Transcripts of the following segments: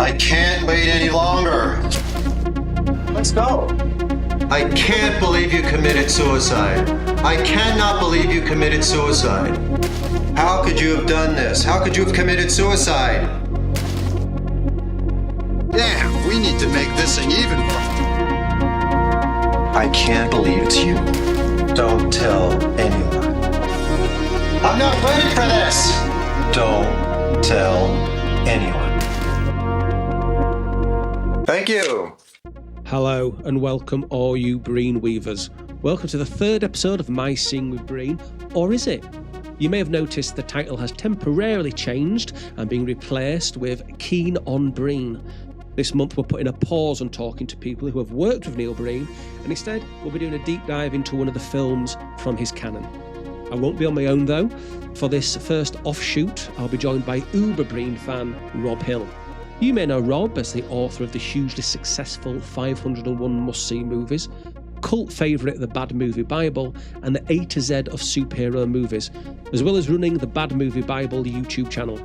I can't wait any longer. Let's go. I can't believe you committed suicide. I cannot believe you committed suicide. How could you have done this? How could you have committed suicide? Damn, we need to make this thing even. I can't believe it's you. Don't tell anyone. I'm not ready for this. Don't tell anyone. Thank you. Hello and welcome all you Breen weavers. Welcome to the third episode of My Seeing with Breen, or is it? You may have noticed the title has temporarily changed and been replaced with Keen on Breen. This month we're putting a pause on talking to people who have worked with Neil Breen, and instead we'll be doing a deep dive into one of the films from his canon. I won't be on my own though. For this first offshoot, I'll be joined by uber Breen fan Rob Hill. You may know Rob as the author of the hugely successful 501 must-see movies, cult favourite The Bad Movie Bible, and the A to Z of superhero movies, as well as running the Bad Movie Bible YouTube channel.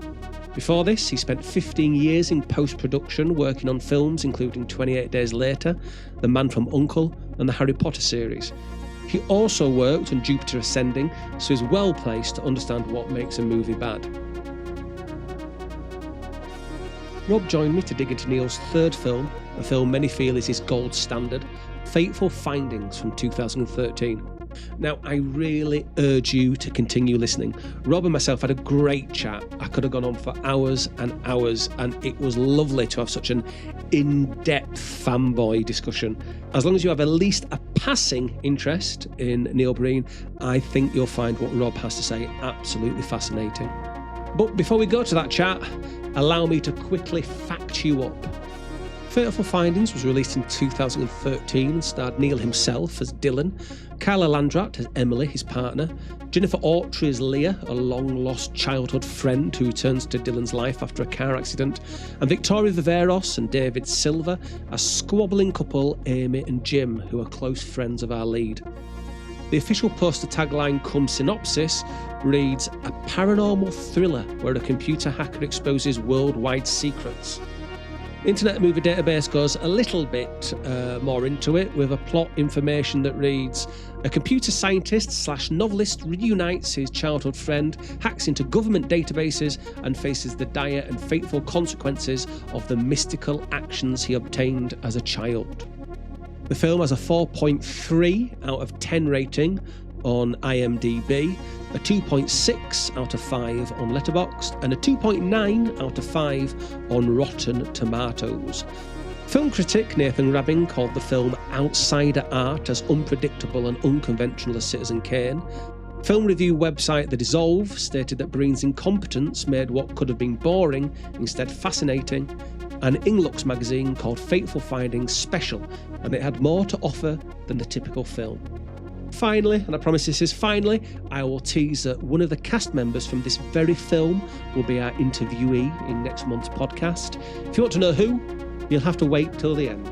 Before this, he spent 15 years in post-production working on films including 28 Days Later, The Man from U.N.C.L.E. and the Harry Potter series. He also worked on Jupiter Ascending, so is well placed to understand what makes a movie bad. Rob joined me to dig into Neil's third film, a film many feel is his gold standard, Fateful Findings from 2013. Now, I really urge you to continue listening. Rob and myself had a great chat. I could have gone on for hours and hours, and it was lovely to have such an in-depth fanboy discussion. As long as you have at least a passing interest in Neil Breen, I think you'll find what Rob has to say absolutely fascinating. But before we go to that chat, allow me to quickly fact you up. Fateful Findings was released in 2013 and starred Neil himself as Dylan, Carla Landrat as Emily, his partner, Jennifer Autry as Leah, a long-lost childhood friend who returns to Dylan's life after a car accident, and Victoria Viveros and David Silver as squabbling couple Amy and Jim, who are close friends of our lead. The official poster tagline cum synopsis reads, a paranormal thriller where a computer hacker exposes worldwide secrets. Internet Movie Database goes a little bit more into it with a plot information that reads, a computer scientist / novelist reunites his childhood friend, hacks into government databases and faces the dire and fateful consequences of the mystical actions he obtained as a child. The film has a 4.3 out of 10 rating on IMDb, a 2.6 out of 5 on Letterboxd, and a 2.9 out of 5 on Rotten Tomatoes. Film critic Nathan Rabin called the film outsider art as unpredictable and unconventional as Citizen Kane. Film review website The Dissolve stated that Breen's incompetence made what could have been boring instead fascinating, and Inglux magazine called Fateful Findings special, and it had more to offer than the typical film. Finally, and I promise this is finally, I will tease that one of the cast members from this very film will be our interviewee in next month's podcast. If you want to know who, you'll have to wait till the end.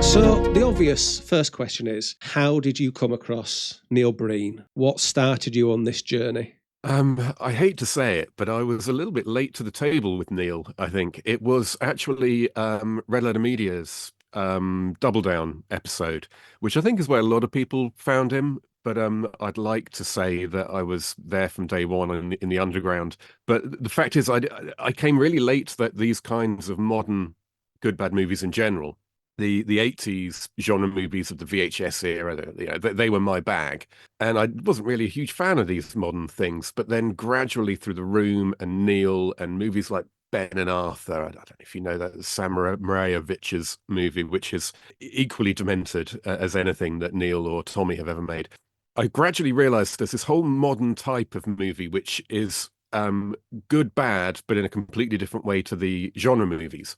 So, the obvious first question is, how did you come across Neil Breen? What started you on this journey? I hate to say it, but I was a little bit late to the table with Neil, I think. It was actually Red Letter Media's Double Down episode, which I think is where a lot of people found him. But I'd like to say that I was there from day one in the underground. But the fact is, I came really late to these kinds of modern good, bad movies in general. The 80s genre movies of the VHS era, they were my bag. And I wasn't really a huge fan of these modern things. But then gradually through The Room and Neil and movies like Ben and Arthur, I don't know if you know that, Sam Marajevich's movie, which is equally demented as anything that Neil or Tommy have ever made. I gradually realized there's this whole modern type of movie, which is good, bad, but in a completely different way to the genre movies.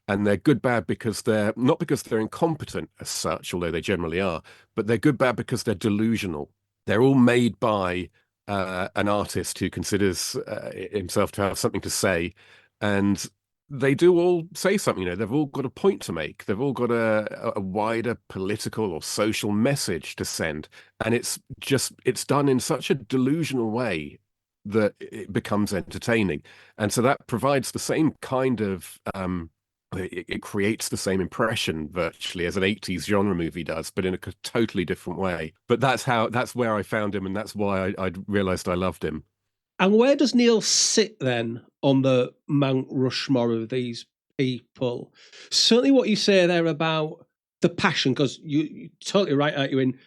And they're good bad because they're not because they're incompetent as such, although they generally are, but they're good bad because they're delusional. They're all made by an artist who considers himself to have something to say, and they do all say something. They've all got a point to make. They've all got a wider political or social message to send, and it's done in such a delusional way that it becomes entertaining. And so that provides the same kind of it creates the same impression virtually as an 80s genre movie does, but in a totally different way. But that's where I found him, and that's why I realized I loved him. And where does Neil sit then on the Mount Rushmore of these people? Certainly what you say there about the passion, because you're totally right, aren't you? In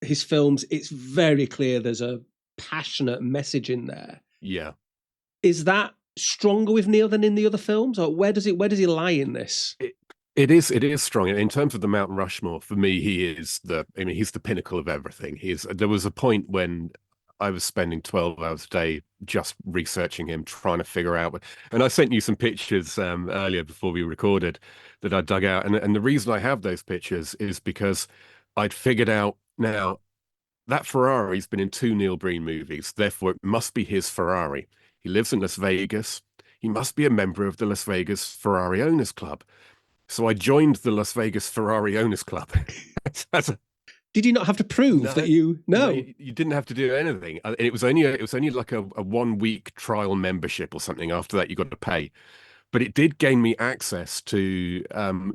his films, it's very clear there's a passionate message in there. Yeah. Is that stronger with Neil than in the other films, or where does he lie in this? It is strong in terms of the Mount Rushmore. For me, he's the pinnacle of everything. There was a point when I was spending 12 hours a day just researching him, trying to figure out. And I sent you some pictures earlier before we recorded that I dug out. And the reason I have those pictures is because I'd figured out now that Ferrari's been in 2 Neil Breen movies. Therefore, it must be his Ferrari. He lives in Las Vegas. He must be a member of the Las Vegas Ferrari Owners Club. So I joined the Las Vegas Ferrari Owners Club. Did you not have to prove that you know? You didn't have to do anything. It was only like a 1 week trial membership or something. After that, you got to pay. But it did gain me access to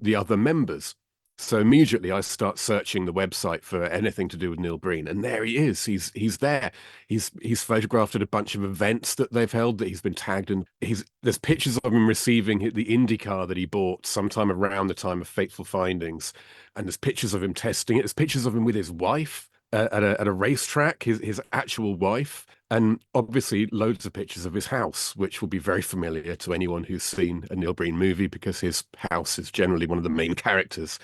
the other members. So immediately I start searching the website for anything to do with Neil Breen, and there he is. He's there. He's photographed at a bunch of events that they've held that he's been tagged in. There's pictures of him receiving the Indy car that he bought sometime around the time of Fateful Findings, and there's pictures of him testing it. There's pictures of him with his wife at a racetrack, his actual wife. And obviously loads of pictures of his house, which will be very familiar to anyone who's seen a Neil Breen movie, because his house is generally one of the main characters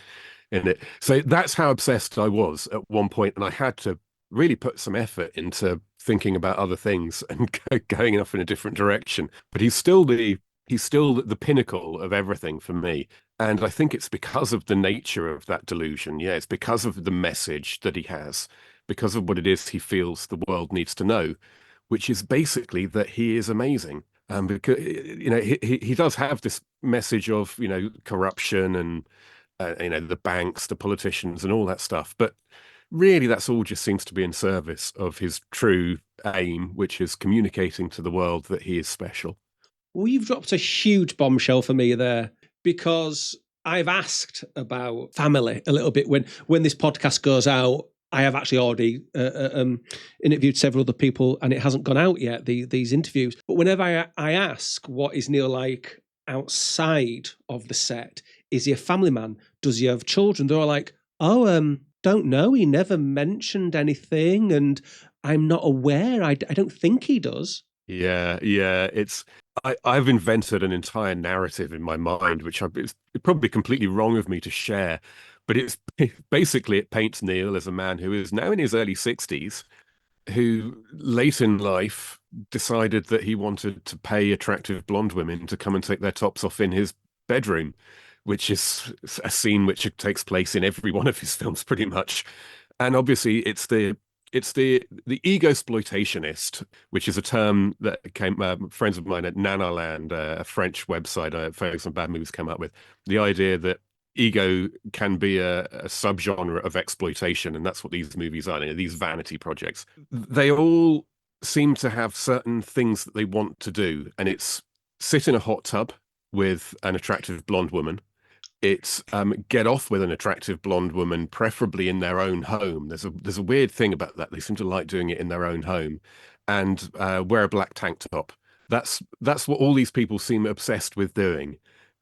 in it. So that's how obsessed I was at one point, and I had to really put some effort into thinking about other things and going off in a different direction. But he's still the pinnacle of everything for me. And I think it's because of the nature of that delusion. Yeah, it's because of the message that he has, because of what it is he feels the world needs to know, which is basically that he is amazing. Because he does have this message of corruption and the banks, the politicians, and all that stuff. But really, that's all just seems to be in service of his true aim, which is communicating to the world that he is special. Well, you've dropped a huge bombshell for me there, because I've asked about family a little bit. When this podcast goes out, I have actually already interviewed several other people, and it hasn't gone out yet, these interviews. But whenever I ask, what is Neil like outside of the set? Is he a family man? Does he have children? They're all like, don't know. He never mentioned anything, and I'm not aware. I don't think he does. Yeah. I've invented an entire narrative in my mind, which it's probably completely wrong of me to share. But it paints Neil as a man who is now in his early 60s, who late in life decided that he wanted to pay attractive blonde women to come and take their tops off in his bedroom, which is a scene which takes place in every one of his films pretty much. And obviously it's the ego exploitationist, which is a term that came friends of mine at Nanaland, a French website focused on bad movies, came up with the idea that ego can be a subgenre of exploitation, and that's what these movies are. These vanity projects, they all seem to have certain things that they want to do, and it's sit in a hot tub with an attractive blonde woman. It's get off with an attractive blonde woman, preferably in their own home. There's a weird thing about that. They seem to like doing it in their own home, and wear a black tank top. That's what all these people seem obsessed with doing,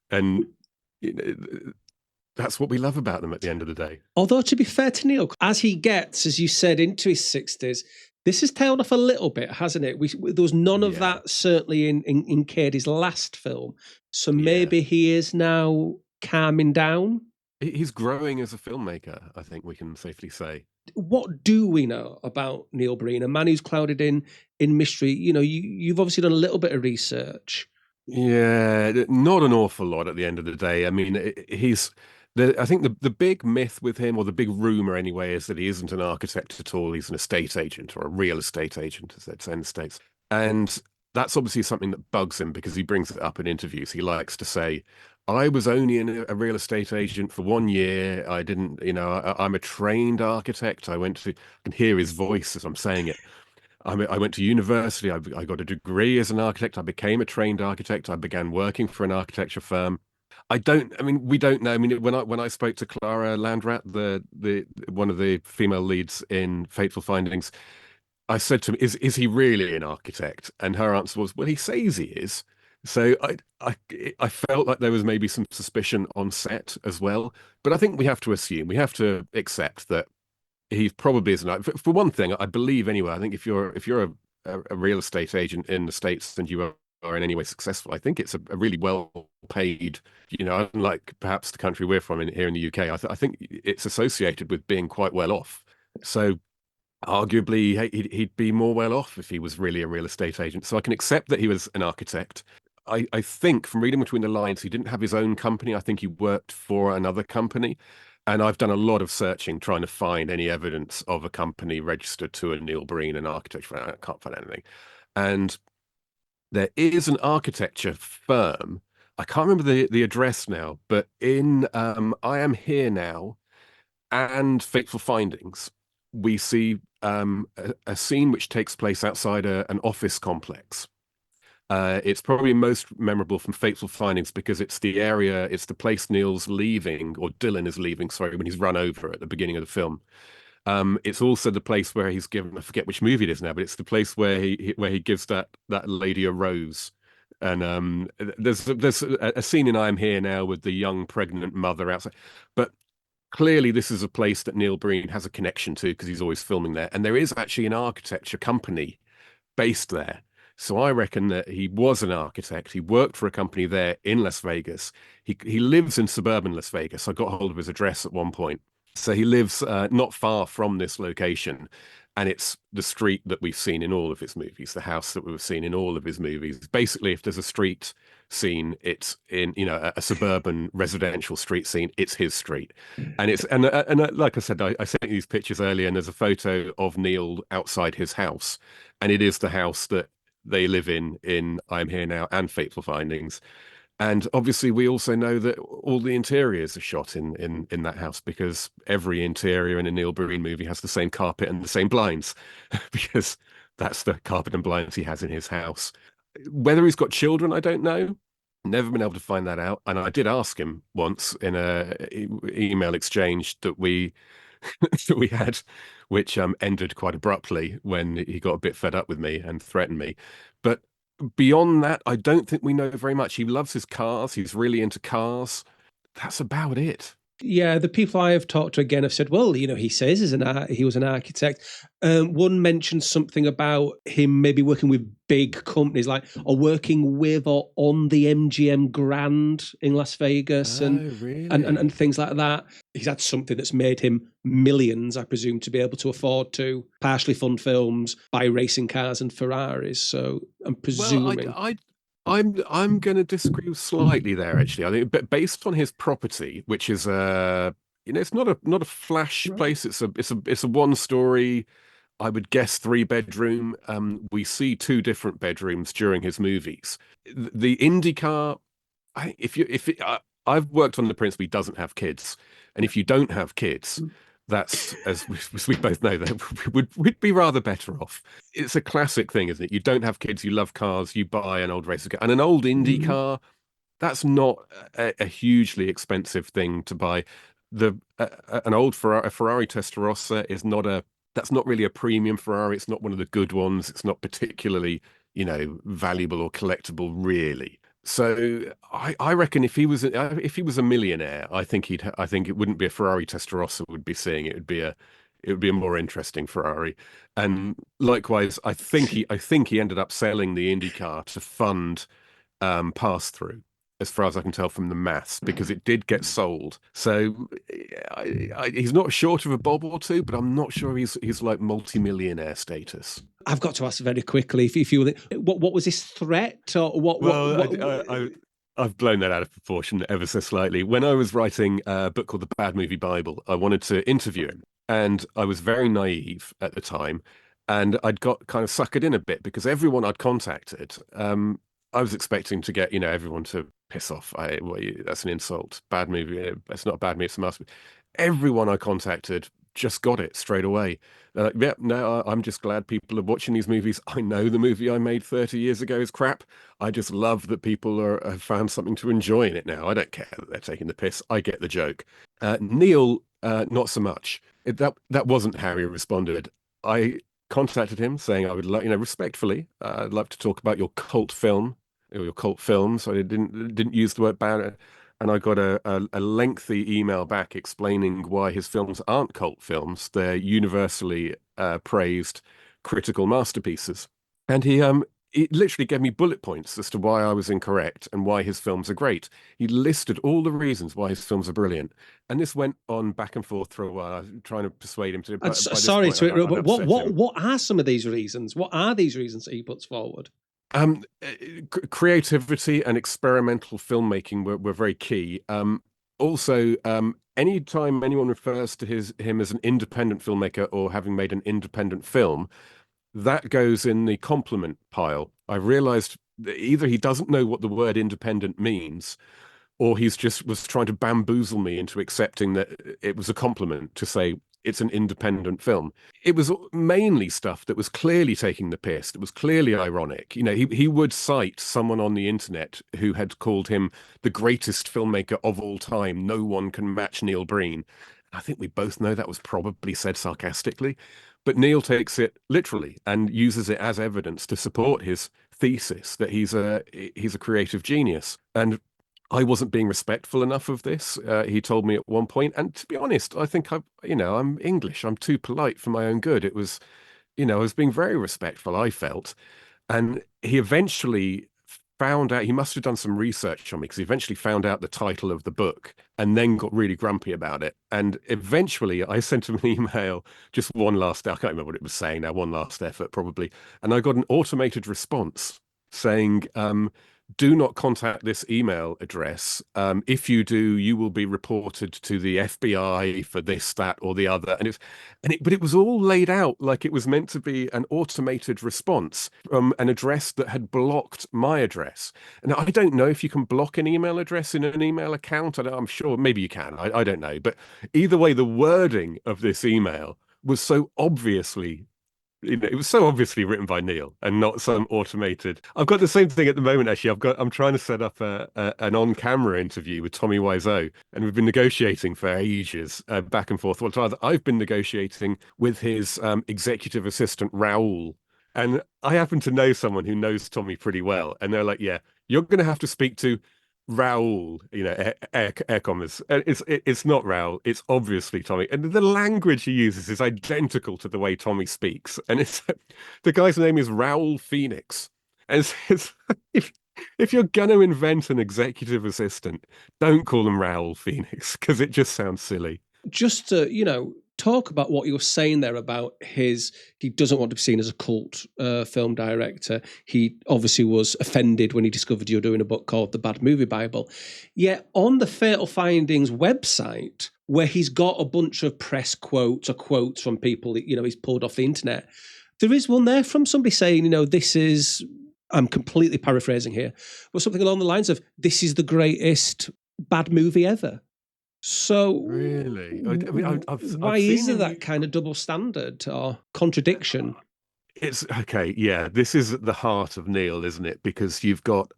and that's what we love about them at the end of the day. Although, to be fair to Neil, as he gets, as you said, into his 60s, this has tailed off a little bit, hasn't it? There was none of that, certainly in Cady's last film. So maybe he is now calming down. He's growing as a filmmaker, I think we can safely say. What do we know about Neil Breen, a man who's clouded in mystery? You've obviously done a little bit of research. Yeah, not an awful lot at the end of the day. I mean, I think the big myth with him, or the big rumor anyway, is that he isn't an architect at all. He's an estate agent, or a real estate agent, as they'd say in the States. And that's obviously something that bugs him, because he brings it up in interviews. He likes to say, I was only a real estate agent for 1 year. I didn't, I'm a trained architect. I can hear his voice as I'm saying it. I went to university. I got a degree as an architect. I became a trained architect. I began working for an architecture firm. I mean, we don't know. I mean, when I spoke to Clara Landrat, the one of the female leads in Fateful Findings, I said to him, "Is he really an architect?" And her answer was, "Well, he says he is." So I felt like there was maybe some suspicion on set as well. But I think we have to assume, we have to accept that he probably isn't. For one thing, I believe anyway. I think if you're a real estate agent in the States and you are in any way successful, I think it's a really well paid. Unlike perhaps the country we're from here in the UK, I think it's associated with being quite well off. So arguably, he'd be more well off if he was really a real estate agent. So I can accept that he was an architect. I think from reading between the lines, he didn't have his own company. I think he worked for another company. And I've done a lot of searching trying to find any evidence of a company registered to a Neil Breen, an architecture firm. I can't find anything. And there is an architecture firm. I can't remember the address now, but in I Am Here Now and Fateful Findings, we see a scene which takes place outside an office complex. It's probably most memorable from Fateful Findings because it's the place Neil's leaving, or Dylan is leaving, sorry, when he's run over at the beginning of the film. It's also the place where he's given, I forget which movie it is now, but it's the place where he gives that lady a rose. And there's a scene in I Am Here Now with the young pregnant mother outside. But clearly this is a place that Neil Breen has a connection to because he's always filming there. And there is actually an architecture company based there. So I reckon that he was an architect. He worked for a company there in Las Vegas. He lives in suburban Las Vegas. I got hold of his address at one point. So he lives not far from this location. And it's the street that we've seen in all of his movies, the house that we've seen in all of his movies. Basically, if there's a street scene, it's in, a suburban residential street scene. It's his street. And like I said, I sent you these pictures earlier, and there's a photo of Neil outside his house. And it is the house that they live in I'm Here Now and Fateful Findings. And obviously we also know that all the interiors are shot in that house because every interior in a Neil Breen movie has the same carpet and the same blinds because that's the carpet and blinds he has in his house. Whether he's got children, I don't know. Never been able to find that out. And I did ask him once in a email exchange that we that we had, which ended quite abruptly when he got a bit fed up with me and threatened me. But beyond that, I don't think we know very much. He loves his cars. He's really into cars. That's about it. Yeah, the people I have talked to again have said, well, he says he was an architect. One mentioned something about him maybe working with big companies, or working with or on the MGM Grand in Las Vegas, really? and things like that. He's had something that's made him millions, I presume, to be able to afford to partially fund films, buy racing cars and Ferraris. So I'm presuming. Well, I'm going to disagree slightly there, actually. I think, but based on his property, which is it's not a flash place. It's a one-story, I would guess 3-bedroom. We see 2 different bedrooms during his movies. The IndyCar, I've worked on the principle he doesn't have kids, and if you don't have kids, that's, as we both know, that we'd be rather better off. It's a classic thing, isn't it? You don't have kids, you love cars, you buy an old racer car. And an old Indy car, that's not a hugely expensive thing to buy. An old Ferrari Testarossa that's not really a premium Ferrari. It's not one of the good ones. It's not particularly, valuable or collectible, really. So I reckon if he was a millionaire, I think it wouldn't be a Ferrari Testarossa we'd be seeing. It would be a more interesting Ferrari. And likewise, I think he ended up selling the IndyCar to fund pass through, as far as I can tell from the maths, because it did get sold. So he's not short of a bob or two, but I'm not sure he's like multi-millionaire status. I've got to ask very quickly if you what was his threat or what? Well, I've blown that out of proportion ever so slightly. When I was writing a book called The Bad Movie Bible, I wanted to interview him, and I was very naive at the time, and I'd got kind of suckered in a bit because everyone I'd contacted, I was expecting to get everyone to piss off. That's an insult. Bad movie. It's not a bad movie. It's a masterpiece. Everyone I contacted just got it straight away. They're like, yeah, no, I'm just glad people are watching these movies. I know the movie I made 30 years ago is crap. I just love that people have found something to enjoy in it now. I don't care that they're taking the piss. I get the joke. Neil, not so much. That wasn't how he responded. I contacted him saying I would like, respectfully, I'd love to talk about your cult film or your cult films. So I didn't use the word ban, and I got a lengthy email back explaining why his films aren't cult films. They're universally praised critical masterpieces. And he literally gave me bullet points as to why I was incorrect and why his films are great. He listed all the reasons why his films are brilliant. And this went on back and forth for a while. I was trying to persuade him to. But by this Sorry point, to interrupt, but I'd upset him. what are some of these reasons? What are these reasons that he puts forward? Creativity and experimental filmmaking were very key. Also, anytime anyone refers to him as an independent filmmaker or having made an independent film, that goes in the compliment pile. I realized that either he doesn't know what the word independent means, or he's just was trying to bamboozle me into accepting that it was a compliment to say it's an independent film. It was mainly stuff that was clearly taking the piss, that was clearly ironic. He would cite someone on the internet who had called him the greatest filmmaker of all time. No one can match Neil Breen. I think we both know that was probably said sarcastically, but Neil takes it literally and uses it as evidence to support his thesis that he's a creative genius. And I wasn't being respectful enough of this. He told me at one point, and to be honest, I think I'm English. I'm too polite for my own good. It was, I was being very respectful, I felt. And he eventually found out, he must have done some research on me because he eventually found out the title of the book and then got really grumpy about it. And eventually I sent him an email, just one last, I can't remember what it was saying now, one last effort probably. And I got an automated response saying, do not contact this email address. If you do, you will be reported to the FBI for this, that, or the other. But it was all laid out like it was meant to be an automated response from an address that had blocked my address. And I don't know if you can block an email address in an email account. I'm sure maybe you can. I don't know. But either way, the wording of this email was so obviously it was so obviously written by Neil and not some automated. I've got the same thing at the moment, actually. I'm trying to set up an on-camera interview with Tommy Wiseau, and we've been negotiating for ages, back and forth. Well, rather, I've been negotiating with his executive assistant, Raoul. And I happen to know someone who knows Tommy pretty well. And they're like, yeah, you're going to have to speak to Raoul, air commas. It's not Raoul. It's obviously Tommy, and the language he uses is identical to the way Tommy speaks. And it's the guy's name is Raoul Phoenix. And if you're going to invent an executive assistant, don't call him Raoul Phoenix because it just sounds silly. Just to talk about what you were saying there about he doesn't want to be seen as a cult film director. He obviously was offended when he discovered you were doing a book called The Bad Movie Bible. Yet on the Fateful Findings website, where he's got a bunch of press quotes or quotes from people that, he's pulled off the internet, there is one there from somebody saying, this is, I'm completely paraphrasing here, but something along the lines of, this is the greatest bad movie ever. So really, why is there that kind of double standard or contradiction? It's okay. Yeah, this is at the heart of Neil, isn't it? Because you've got,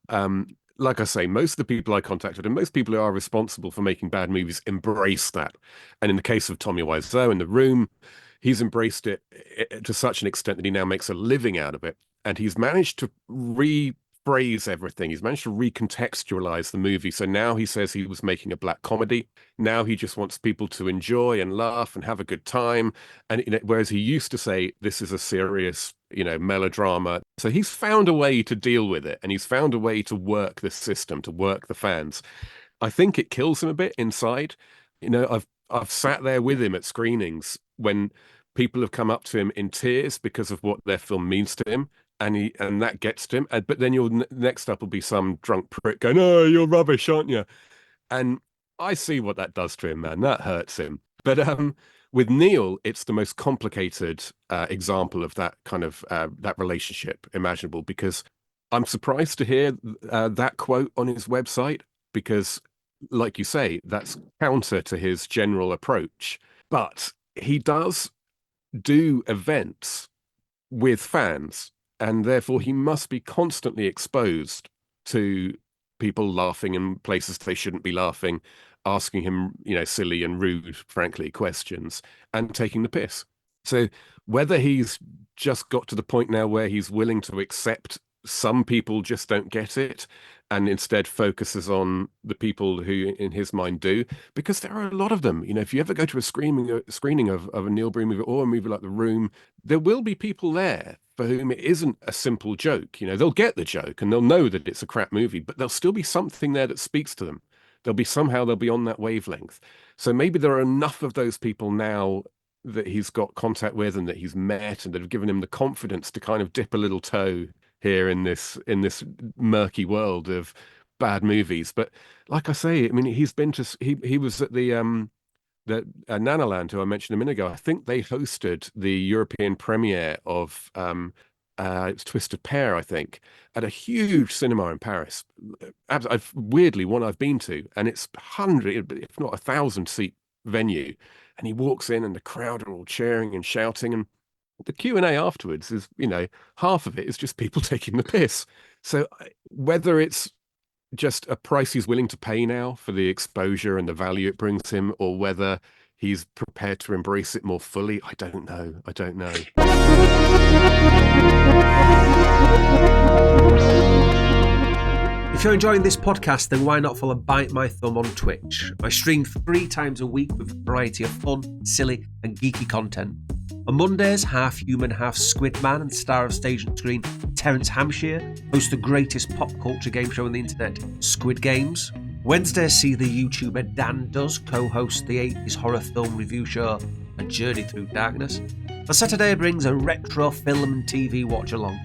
like I say, most of the people I contacted and most people who are responsible for making bad movies embrace that. And in the case of Tommy Wiseau in The Room, he's embraced it to such an extent that he now makes a living out of it. And he's managed to rephrase everything. He's managed to recontextualize the movie. So now he says he was making a black comedy. Now he just wants people to enjoy and laugh and have a good time. And whereas he used to say this is a serious, melodrama. So he's found a way to deal with it, and he's found a way to work the system, to work the fans. I think it kills him a bit inside. I've sat there with him at screenings when people have come up to him in tears because of what their film means to him. And that gets to him. But then your next up will be some drunk prick going, "Oh, you're rubbish, aren't you?" And I see what that does to him, man. That hurts him. But with Neil, it's the most complicated example of that kind of that relationship imaginable, because I'm surprised to hear that quote on his website, because, like you say, that's counter to his general approach. But he does do events with fans, and therefore he must be constantly exposed to people laughing in places they shouldn't be laughing, asking him, silly and rude, frankly, questions, and taking the piss. So whether he's just got to the point now where he's willing to accept some people just don't get it and instead focuses on the people who in his mind do, because there are a lot of them. If you ever go to a screening of a Neil Breen movie or a movie like The Room, there will be people there for whom it isn't a simple joke. They'll get the joke and they'll know that it's a crap movie, but there'll still be something there that speaks to them. They'll be on that wavelength. So maybe there are enough of those people now that he's got contact with and that he's met and that have given him the confidence to kind of dip a little toe here in this murky world of bad movies. But like I say, I mean, he's been to he was at the Nanaland, who I mentioned a minute ago. I think they hosted the European premiere of it's Twisted Pair, I think, at a huge cinema in Paris. Weirdly, one I've been to, and it's 100, if not 1,000 seat venue. And he walks in and the crowd are all cheering and shouting, and the Q&A afterwards is, half of it is just people taking the piss. So whether it's just a price he's willing to pay now for the exposure and the value it brings him, or whether he's prepared to embrace it more fully, I don't know. If you're enjoying this podcast, then why not follow Bite My Thumb on Twitch? I stream 3 times a week with a variety of fun, silly and geeky content. On Mondays, half human, half squid man and star of stage and screen Terence Hampshire hosts the greatest pop culture game show on the internet, Squid Games. Wednesdays see the YouTuber Dan Does co-host the 80s horror film review show A Journey Through Darkness. On Saturday brings a retro film and TV watch along.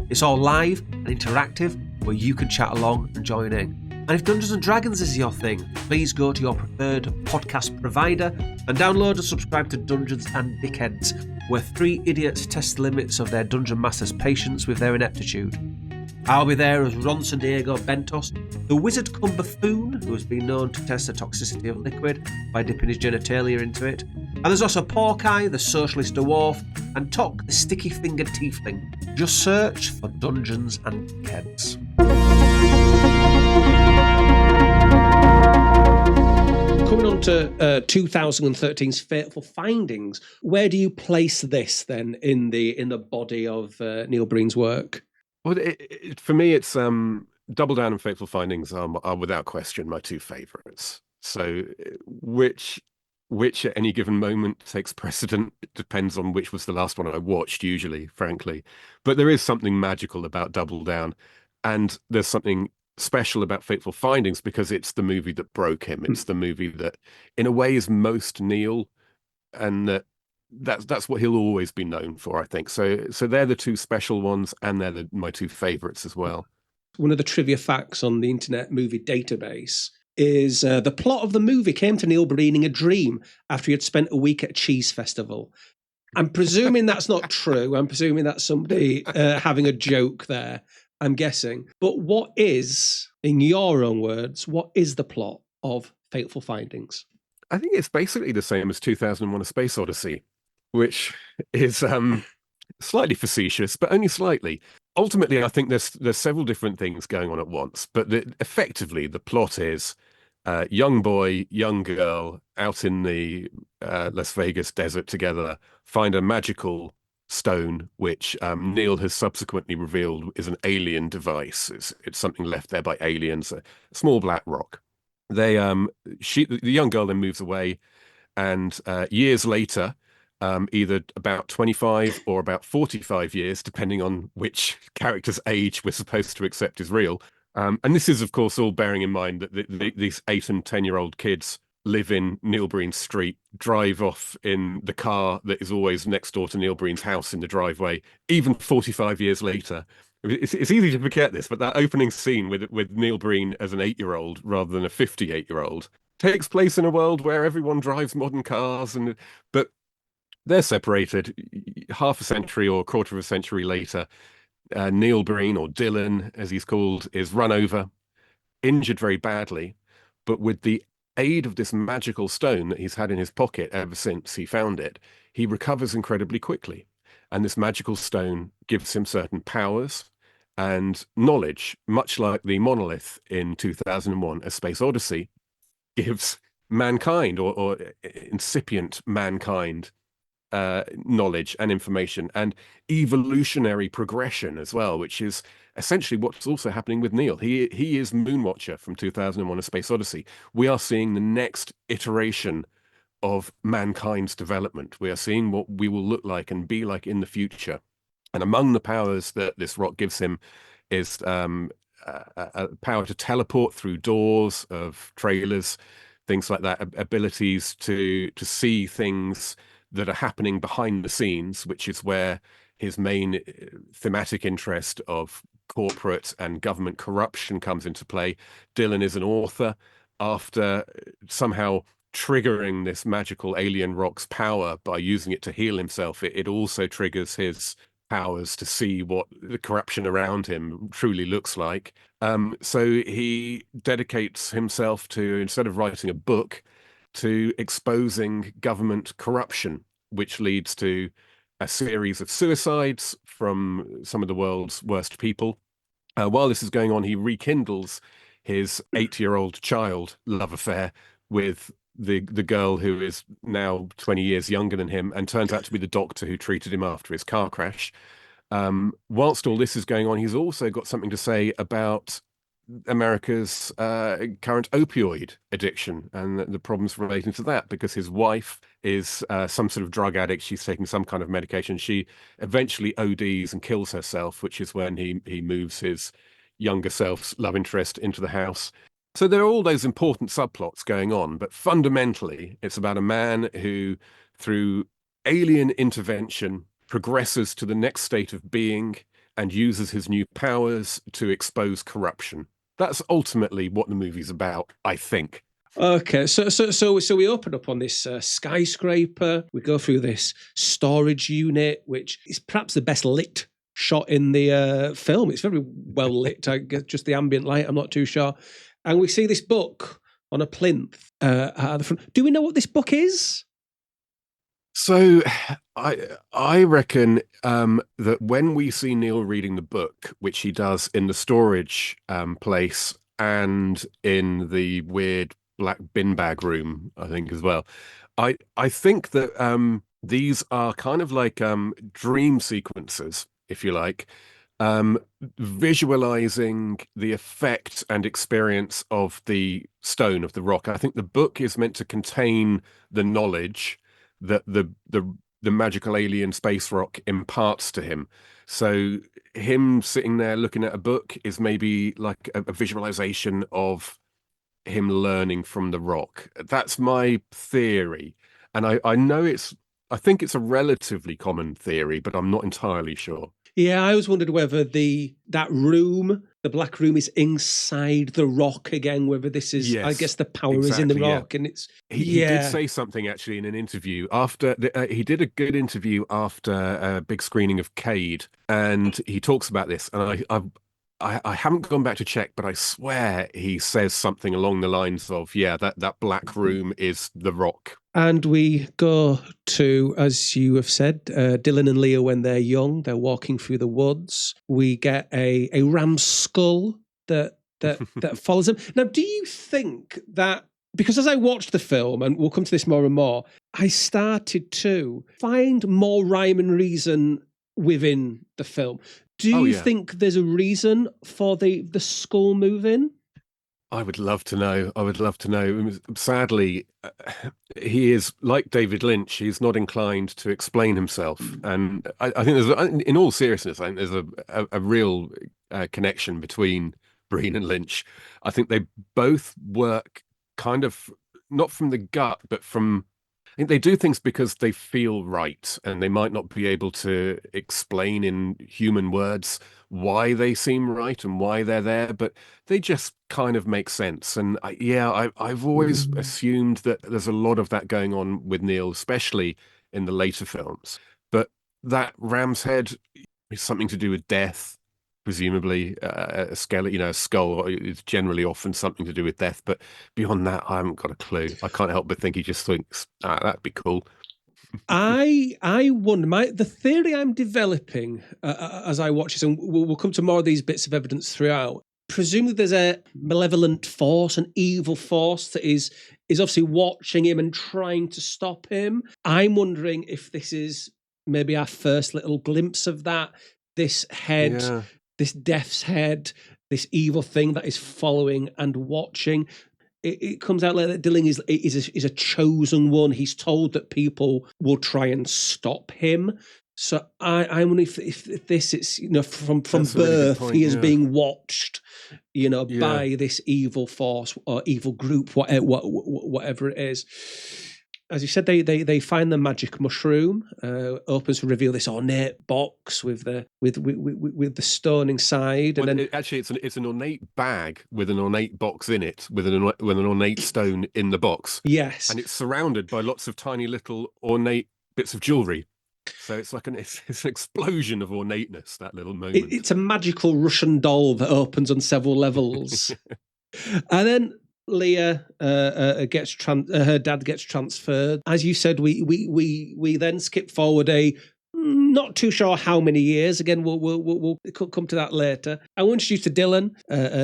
It's all live and interactive, where you can chat along and join in. And if Dungeons & Dragons is your thing, please go to your preferred podcast provider and download and subscribe to Dungeons and Dickheads, where 3 idiots test the limits of their dungeon master's patience with their ineptitude. I'll be there as Ron San Diego Bentos, the wizard cum buffoon who has been known to test the toxicity of liquid by dipping his genitalia into it. And there's also Porky, the socialist dwarf, and Tok, the sticky-fingered tiefling. Just search for Dungeons and Dickheads. Coming on to 2013's Fateful Findings, where do you place this then in the body of Neil Breen's work? Well, for me, it's Double Down and Fateful Findings are without question my 2 favorites. So which at any given moment takes precedent, it depends on which was the last one I watched, usually, frankly. But there is something magical about Double Down, and there's something special about Fateful Findings because it's the movie that broke him. It's the movie that, in a way, is most Neil, and that's what he'll always be known for, I think. So they're the 2 special ones, and they're my 2 favorites as well. One of the trivia facts on the Internet Movie Database is the plot of the movie came to Neil Breen in a dream after he had spent a week at a cheese festival. I'm presuming that's not true. I'm presuming that's somebody having a joke there, I'm guessing. But what is, in your own words, what is the plot of Fateful Findings? I think it's basically the same as 2001: A Space Odyssey, which is slightly facetious, but only slightly. Ultimately, I think there's several different things going on at once, but effectively the plot is young boy, young girl out in the Las Vegas desert together, find a magical stone, which Neil has subsequently revealed is an alien device. It's something left there by aliens, a small black rock. The young girl then moves away, and years later, either about 25 or about 45 years, depending on which character's age we're supposed to accept is real. And this is, of course, all bearing in mind that these 8 and 10-year-old kids live in Neil Breen's street, drive off in the car that is always next door to Neil Breen's house in the driveway, even 45 years later. It's easy to forget this, but that opening scene with Neil Breen as an 8-year-old rather than a 58-year-old takes place in a world where everyone drives modern cars, but they're separated. Half a century or a quarter of a century later, Neil Breen, or Dylan as he's called, is run over, injured very badly, but with the aid of this magical stone that he's had in his pocket ever since he found it, he recovers incredibly quickly. And this magical stone gives him certain powers and knowledge, much like the monolith in 2001, A Space Odyssey, gives mankind or incipient mankind knowledge and information and evolutionary progression as well, which is essentially what's also happening with Neil. He is Moonwatcher from 2001: A Space Odyssey. We are seeing the next iteration of mankind's development. We are seeing what we will look like and be like in the future. And among the powers that this rock gives him is a power to teleport through doors of trailers, things like that, abilities to see things that are happening behind the scenes, which is where his main thematic interest of corporate and government corruption comes into play. Dylan is an author. After somehow triggering this magical alien rock's power by using it to heal himself, it also triggers his powers to see what the corruption around him truly looks like. So he dedicates himself to, instead of writing a book, to exposing government corruption, which leads to a series of suicides from some of the world's worst people. While this is going on, he rekindles his 8-year-old child love affair with the girl who is now 20 years younger than him and turns out to be the doctor who treated him after his car crash. Whilst all this is going on, he's also got something to say about America's current opioid addiction and the problems relating to that, because his wife is some sort of drug addict. She's taking some kind of medication. She eventually ODs and kills herself, which is when he moves his younger self's love interest into the house. So there are all those important subplots going on, but fundamentally, it's about a man who, through alien intervention, progresses to the next state of being and uses his new powers to expose corruption. That's ultimately what the movie's about, I think. Okay, so we open up on this skyscraper. We go through this storage unit, which is perhaps the best lit shot in the film. It's very well lit. I guess just the ambient light, I'm not too sure. And we see this book on a plinth at the front. Do we know what this book is? So I reckon that when we see Neil reading the book, which he does in the storage place and in the weird black bin bag room, I think as well, I think that these are kind of like dream sequences, if you like, visualizing the effect and experience of the stone, of the rock. I think the book is meant to contain the knowledge that the magical alien space rock imparts to him. So him sitting there looking at a book is maybe like a visualization of him learning from the rock. That's my theory. And I think it's a relatively common theory, but I'm not entirely sure. Yeah, I always wondered whether that room, the black room, is inside the rock again, whether this is, Yes, I guess the power is in the rock. And it's, he did say something actually in an interview after he did a good interview after a big screening of Cade, and he talks about this. And I haven't gone back to check, but I swear he says something along the lines of, yeah, that black room is the rock. And we go to, as you have said, Dylan and Leah when they're young. They're walking through the woods. We get a ram's skull that follows them. Now, do you think that, because as I watched the film, and we'll come to this more and more, I started to find more rhyme and reason within the film. Do you think there's a reason for the skull moving? I would love to know. I would love to know. Sadly, he is like David Lynch. He's not inclined to explain himself. And I think in all seriousness, I think there's a real connection between Breen and Lynch. I think they both work kind of not from the gut, but I think they do things because they feel right, and they might not be able to explain in human words why they seem right and why they're there, but they just kind of make sense. And I've always assumed that there's a lot of that going on with Neil, especially in the later films. But that ram's head is something to do with death. presumably a skeleton, a skull is generally often something to do with death. But beyond that, I haven't got a clue. I can't help but think he just thinks, that'd be cool. I wonder, the theory I'm developing as I watch this, and we'll come to more of these bits of evidence throughout. Presumably there's a malevolent force, an evil force that is obviously watching him and trying to stop him. I'm wondering if this is maybe our first little glimpse of that. This head, this death's head, this evil thing that is following and watching. It comes out later that Dylan is a chosen one. He's told that people will try and stop him. So I wonder if this is, from birth, really point, he is being watched, by this evil force or evil group, whatever it is. As you said, they find the magic mushroom, opens to reveal this ornate box with the stone inside, and then it's an ornate bag with an ornate box in it, with an ornate stone in the box. Yes, and it's surrounded by lots of tiny little ornate bits of jewelry. So it's like it's an explosion of ornateness. That little moment. It's a magical Russian doll that opens on several levels, and then Leah gets her dad gets transferred. As you said, we then skip forward not too sure how many years. Again, we'll come to that later. I will introduce to Dylan.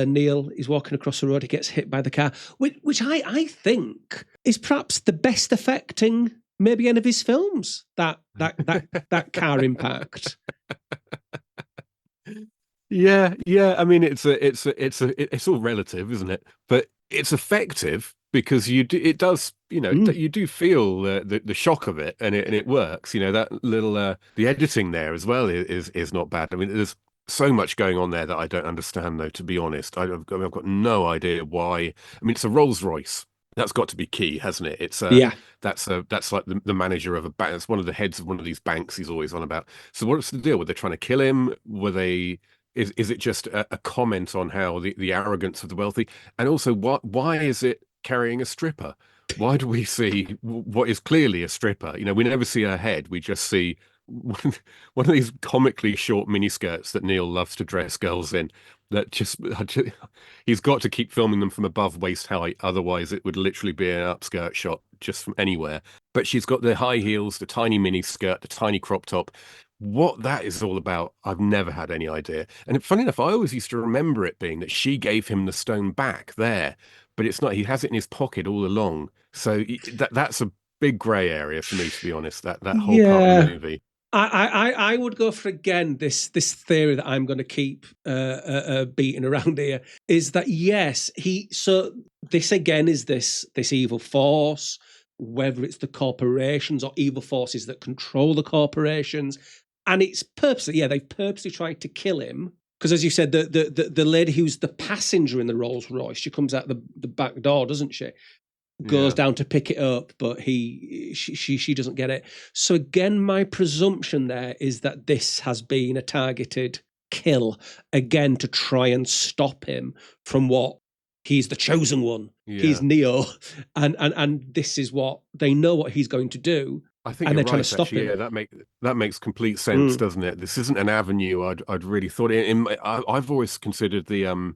Neil is walking across the road. He gets hit by the car, which I think is perhaps the best affecting maybe any of his films. That car impact. Yeah. I mean, it's all relative, isn't it? But it's effective because you do feel the shock of it, and it works. That little the editing there as well is not bad. I mean, there's so much going on there that I don't understand, though. To be honest, I've got no idea why. I mean, it's a Rolls Royce. That's got to be key, hasn't it? It's that's like the manager of a bank. That's one of the heads of one of these banks he's always on about. So what's the deal? Were they trying to kill him? Were they? Is it just a comment on how the arrogance of the wealthy? And also, why is it carrying a stripper? Why do we see what is clearly a stripper? We never see her head. We just see one of these comically short miniskirts that Neil loves to dress girls in. That he's got to keep filming them from above waist height, otherwise it would literally be an upskirt shot just from anywhere. But she's got the high heels, the tiny mini skirt, the tiny crop top. What that is all about, I've never had any idea. And funny enough, I always used to remember it being that she gave him the stone back there, but it's not. He has it in his pocket all along. So that's a big grey area for me, to be honest. That whole part of the movie. I would go for, again, this theory that I'm going to keep beating around here is that yes, so this again is this evil force, whether it's the corporations or evil forces that control the corporations, and it's purposely they've purposely tried to kill him because, as you said, the lady who's the passenger in the Rolls Royce, she comes out the back door, doesn't she? Goes down to pick it up, but she doesn't get it. So again, my presumption there is that this has been a targeted kill, again, to try and stop him from what he's the chosen one. Yeah. He's Neo, and this is what they know what he's going to do. I think and they're trying to stop him. Yeah, that makes complete sense, doesn't it? This isn't an avenue I'd really thought. I've always considered the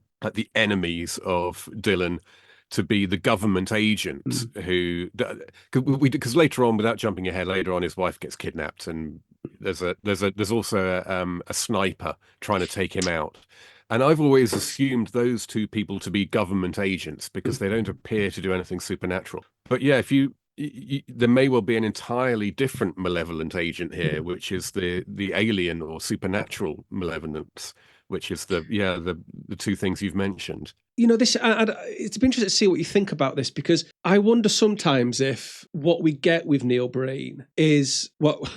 enemies of Dylan to be the government agent who, because later on, without jumping ahead, later on his wife gets kidnapped, and there's also a sniper trying to take him out. And I've always assumed those two people to be government agents because they don't appear to do anything supernatural. But yeah, there may well be an entirely different malevolent agent here, which is the alien or supernatural malevolence, which is the two things you've mentioned. It's been interesting to see what you think about this, because I wonder sometimes if what we get with Neil Breen is what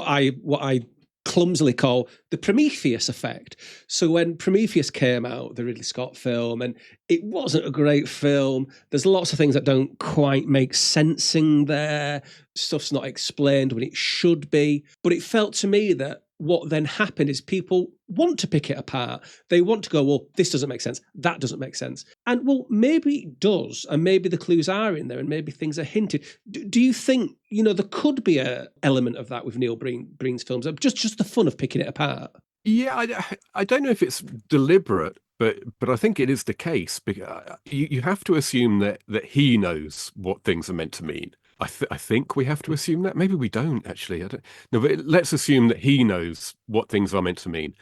I clumsily call the Prometheus Effect. So when Prometheus came out, the Ridley Scott film, and it wasn't a great film. There's lots of things that don't quite make sense in there. Stuff's not explained when it should be. But it felt to me that what then happened is people want to pick it apart. They want to go, well, this doesn't make sense. That doesn't make sense. And well, maybe it does. And maybe the clues are in there and maybe things are hinted. Do you think, there could be an element of that with Neil Breen's films? Just the fun of picking it apart? Yeah, I don't know if it's deliberate, but I think it is the case because you have to assume that he knows what things are meant to mean. I think we have to assume that. Maybe we don't actually. I don't. No, but let's assume that he knows what things are meant to mean.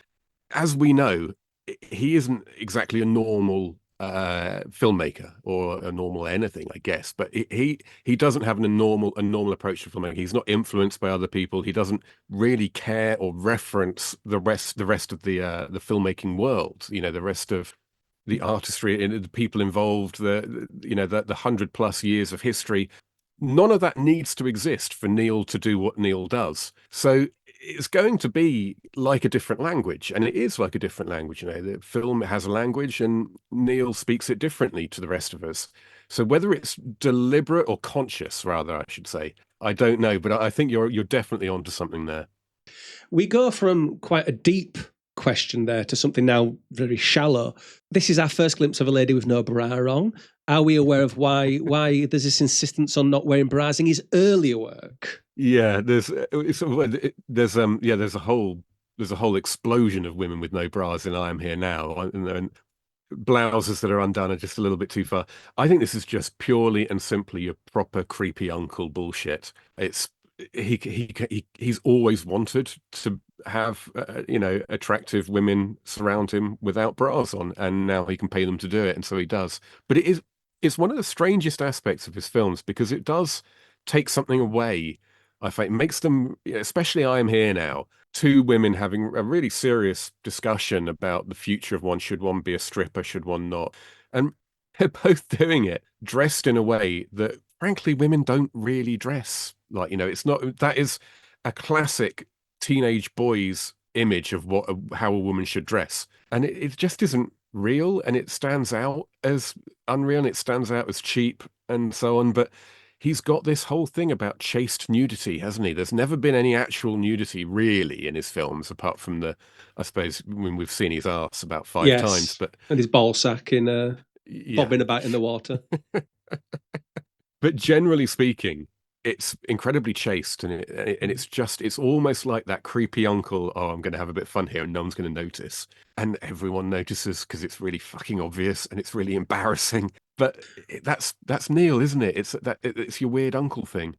As we know, he isn't exactly a normal filmmaker or a normal anything, I guess. But he doesn't have a normal approach to filmmaking. He's not influenced by other people. He doesn't really care or reference the rest of the filmmaking world. You know, the rest of the artistry and the people involved. The 100+ years of history. None of that needs to exist for Neil to do what Neil does. So it's going to be like a different language, and it is like a different language. You know, the film has a language, and Neil speaks it differently to the rest of us. So whether it's deliberate or conscious, rather, I should say, I don't know. But I think you're definitely onto something there. We go from quite a deep question there to something now very shallow. This is our first glimpse of a lady with no bra on. Are we aware of why there's this insistence on not wearing bras in his earlier work? Yeah, there's a whole explosion of women with no bras in I Am Here Now, and blouses that are undone are just a little bit too far. I think this is just purely and simply your proper creepy uncle bullshit. It's he's always wanted to have attractive women surround him without bras on, and now he can pay them to do it, and so he does. But it's one of the strangest aspects of his films because it does take something away. I think it makes them, especially I Am Here Now, two women having a really serious discussion about the future of one. Should one be a stripper? Should one not? And they're both doing it dressed in a way that, frankly, women don't really dress. Like, it's not, that is a classic teenage boys image of how a woman should dress. And it just isn't real, and it stands out as unreal, and it stands out as cheap and so on. But he's got this whole thing about chaste nudity, hasn't he? There's never been any actual nudity really in his films, apart from I suppose, when we've seen his arse about five times. But and his ball sack in bobbing about in the water. But generally speaking, it's incredibly chaste, and it's almost like that creepy uncle. Oh, I'm going to have a bit of fun here, and no one's going to notice, and everyone notices because it's really fucking obvious and it's really embarrassing. But that's Neil, isn't it? It's your weird uncle thing.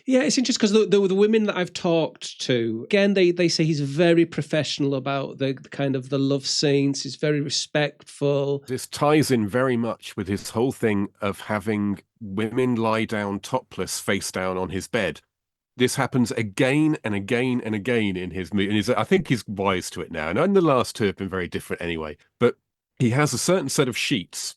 Yeah, it's interesting because the women that I've talked to, again, they say he's very professional about the kind of the love scenes. He's very respectful. This ties in very much with his whole thing of having women lie down topless, face down on his bed. This happens again and again and again in his movie. I think he's wise to it now. And the last two have been very different anyway. But he has a certain set of sheets,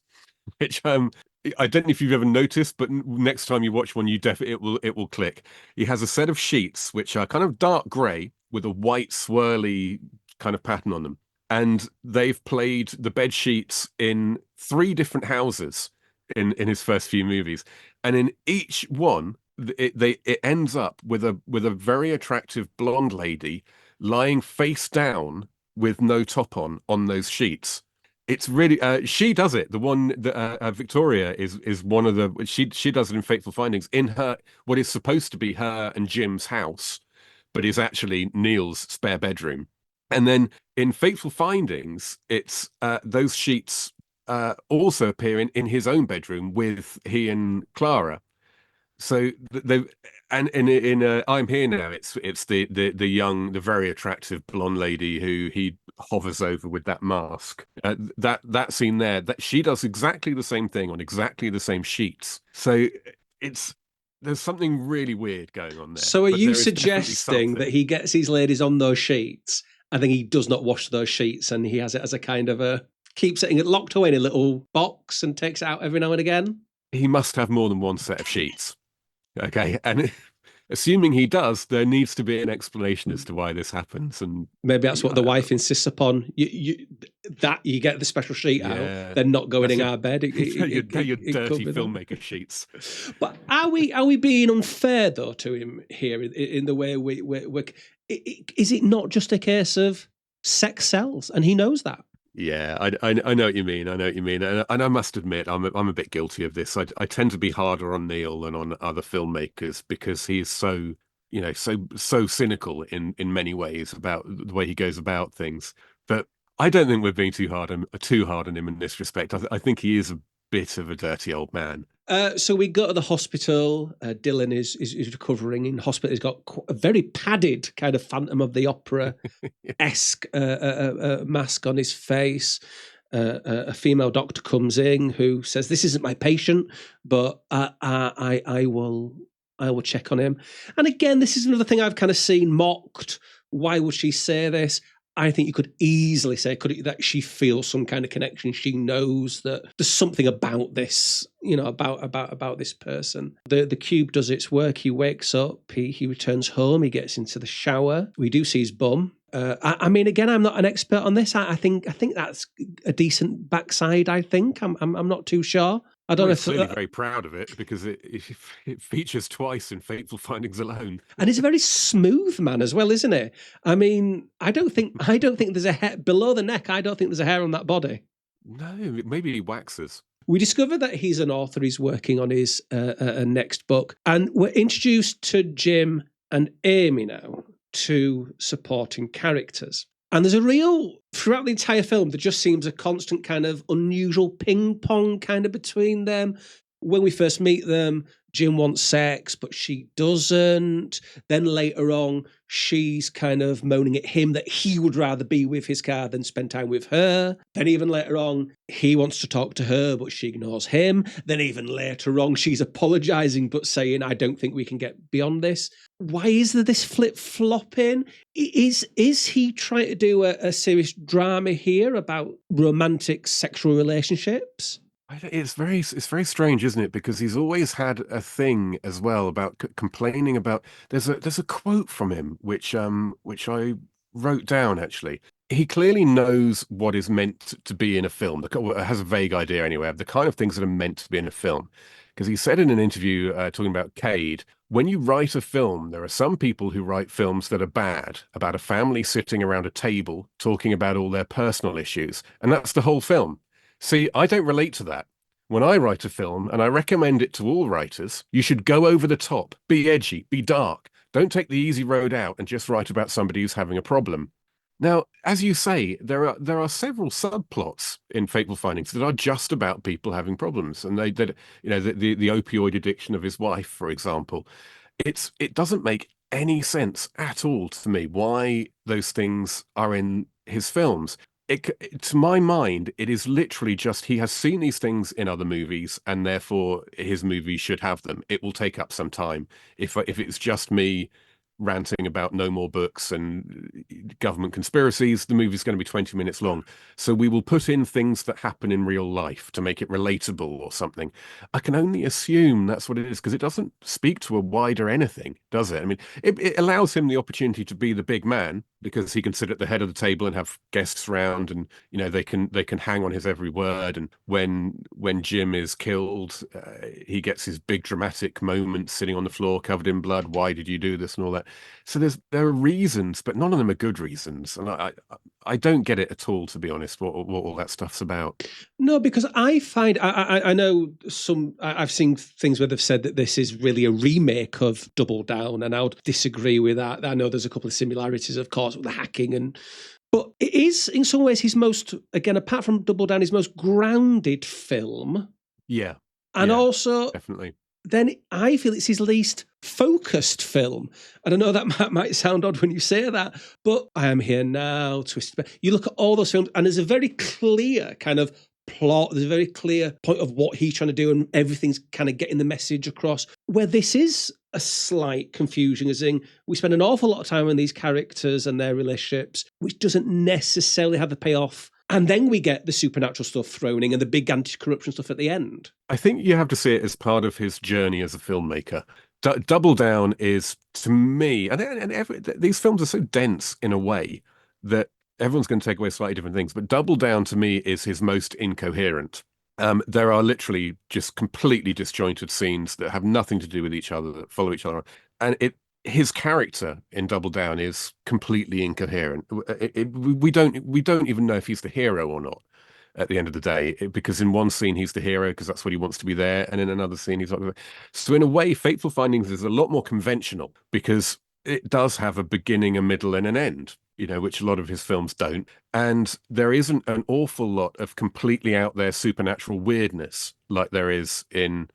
which I don't know if you've ever noticed, but next time you watch one, it will click. He has a set of sheets which are kind of dark grey with a white swirly kind of pattern on them, and they've played the bed sheets in 3 different houses in his first few movies, and in each one, it ends up with a very attractive blonde lady lying face down with no top on those sheets. It's really she does it. The one that Victoria is one of the she does it in Fateful Findings in her what is supposed to be her and Jim's house, but is actually Neil's spare bedroom. And then in Fateful Findings, it's those sheets also appear in his own bedroom with he and Clara. So they and in I'm Here Now, it's the young, the very attractive blonde lady who he hovers over with that mask. That scene there, that she does exactly the same thing on exactly the same sheets. So there's something really weird going on there. So are you suggesting that he gets his ladies on those sheets and then he does not wash those sheets and he has it as a kind of keeps it locked away in a little box and takes it out every now and again? He must have more than one set of sheets. Okay, and assuming he does, there needs to be an explanation as to why this happens, and maybe that's what the wife insists upon. You get the special sheet out, they're not going in our bed. Your dirty filmmaker sheets. But are we being unfair though to him here in the way we're is it not just a case of sex sells, and he knows that? Yeah, I know what you mean. I know what you mean, and I must admit, I'm a bit guilty of this. I tend to be harder on Neil than on other filmmakers because he's so, so cynical in many ways about the way he goes about things. But I don't think we're being too hard on him in this respect. I think he is a bit of a dirty old man. So we go to the hospital. Dylan is recovering in hospital. He's got a very padded kind of Phantom of the Opera-esque mask on his face. A female doctor comes in who says, "This isn't my patient, but I will check on him." And again, this is another thing I've kind of seen mocked. Why would she say this? I think you could easily say, that she feels some kind of connection. She knows that there's something about this, about this person. The cube does its work. He wakes up. He returns home. He gets into the shower. We do see his bum. I mean, again, I'm not an expert on this. I think that's a decent backside. I think I'm not too sure. I don't know. He's clearly very proud of it because it features twice in Fateful Findings alone. And he's a very smooth man as well, isn't he? I mean, I don't think there's a hair below the neck. I don't think there's a hair on that body. No, maybe he waxes. We discover that he's an author. He's working on his next book, and we're introduced to Jim and Amy now, two supporting characters. And there's a real, throughout the entire film, there just seems a constant kind of unusual ping pong kind of between them. When we first meet them, Jim wants sex, but she doesn't. Then later on, she's kind of moaning at him that he would rather be with his car than spend time with her. Then even later on, he wants to talk to her, but she ignores him. Then even later on, she's apologizing, but saying, "I don't think we can get beyond this." Why is there this flip-flopping? Is he trying to do a serious drama here about romantic sexual relationships? It's very strange, isn't it? Because he's always had a thing as well about complaining about. There's a quote from him which I wrote down actually. He clearly knows what is meant to be in a film. Has a vague idea anyway of the kind of things that are meant to be in a film. Because he said in an interview talking about Cade, when you write a film, there are some people who write films that are bad, about a family sitting around a table talking about all their personal issues, and that's the whole film. See, I don't relate to that. When I write a film, and I recommend it to all writers, you should go over the top, be edgy, be dark. Don't take the easy road out and just write about somebody who's having a problem. Now, as you say, there are several subplots in Fateful Findings that are just about people having problems, and the opioid addiction of his wife, for example. It doesn't make any sense at all to me why those things are in his films. To my mind, it is literally just he has seen these things in other movies, and therefore his movie should have them. It will take up some time. If it's just me ranting about no more books and government conspiracies, the movie's going to be 20 minutes long. So we will put in things that happen in real life to make it relatable or something. I can only assume that's what it is, because it doesn't speak to a wider anything, does it? I mean, it allows him the opportunity to be the big man, because he can sit at the head of the table and have guests round, and they can hang on his every word. And when Jim is killed, he gets his big dramatic moment sitting on the floor covered in blood. Why did you do this and all that? So there are reasons, but none of them are good reasons, and I don't get it at all, to be honest, what all that stuff's about. No, because I find I know I've seen things where they've said that this is really a remake of Double Down, and I would disagree with that. I know there's a couple of similarities, of course, with the hacking, but it is in some ways his most, again, apart from Double Down, his most grounded film. Yeah, and also definitely. Then I feel it's his least focused film. And I know that might sound odd when you say that, but I Am Here Now, Twisted. You look at all those films, and there's a very clear kind of plot. There's a very clear point of what he's trying to do, and everything's kind of getting the message across. Where this is a slight confusion, as in we spend an awful lot of time on these characters and their relationships, which doesn't necessarily have the payoff. And then we get the supernatural stuff thrown in and the big anti-corruption stuff at the end. I think you have to see it as part of his journey as a filmmaker. Double Down is, to me, these films are so dense in a way that everyone's going to take away slightly different things, but Double Down to me is his most incoherent. There are literally just completely disjointed scenes that have nothing to do with each other, that follow each other. And his character in Double Down is completely incoherent. We don't even know if he's the hero or not at the end of the day, because in one scene he's the hero because that's what he wants to be there, and in another scene he's not. So in a way, Fateful Findings is a lot more conventional, because it does have a beginning, a middle, and an end, which a lot of his films don't. And there isn't an awful lot of completely out there supernatural weirdness like there is in,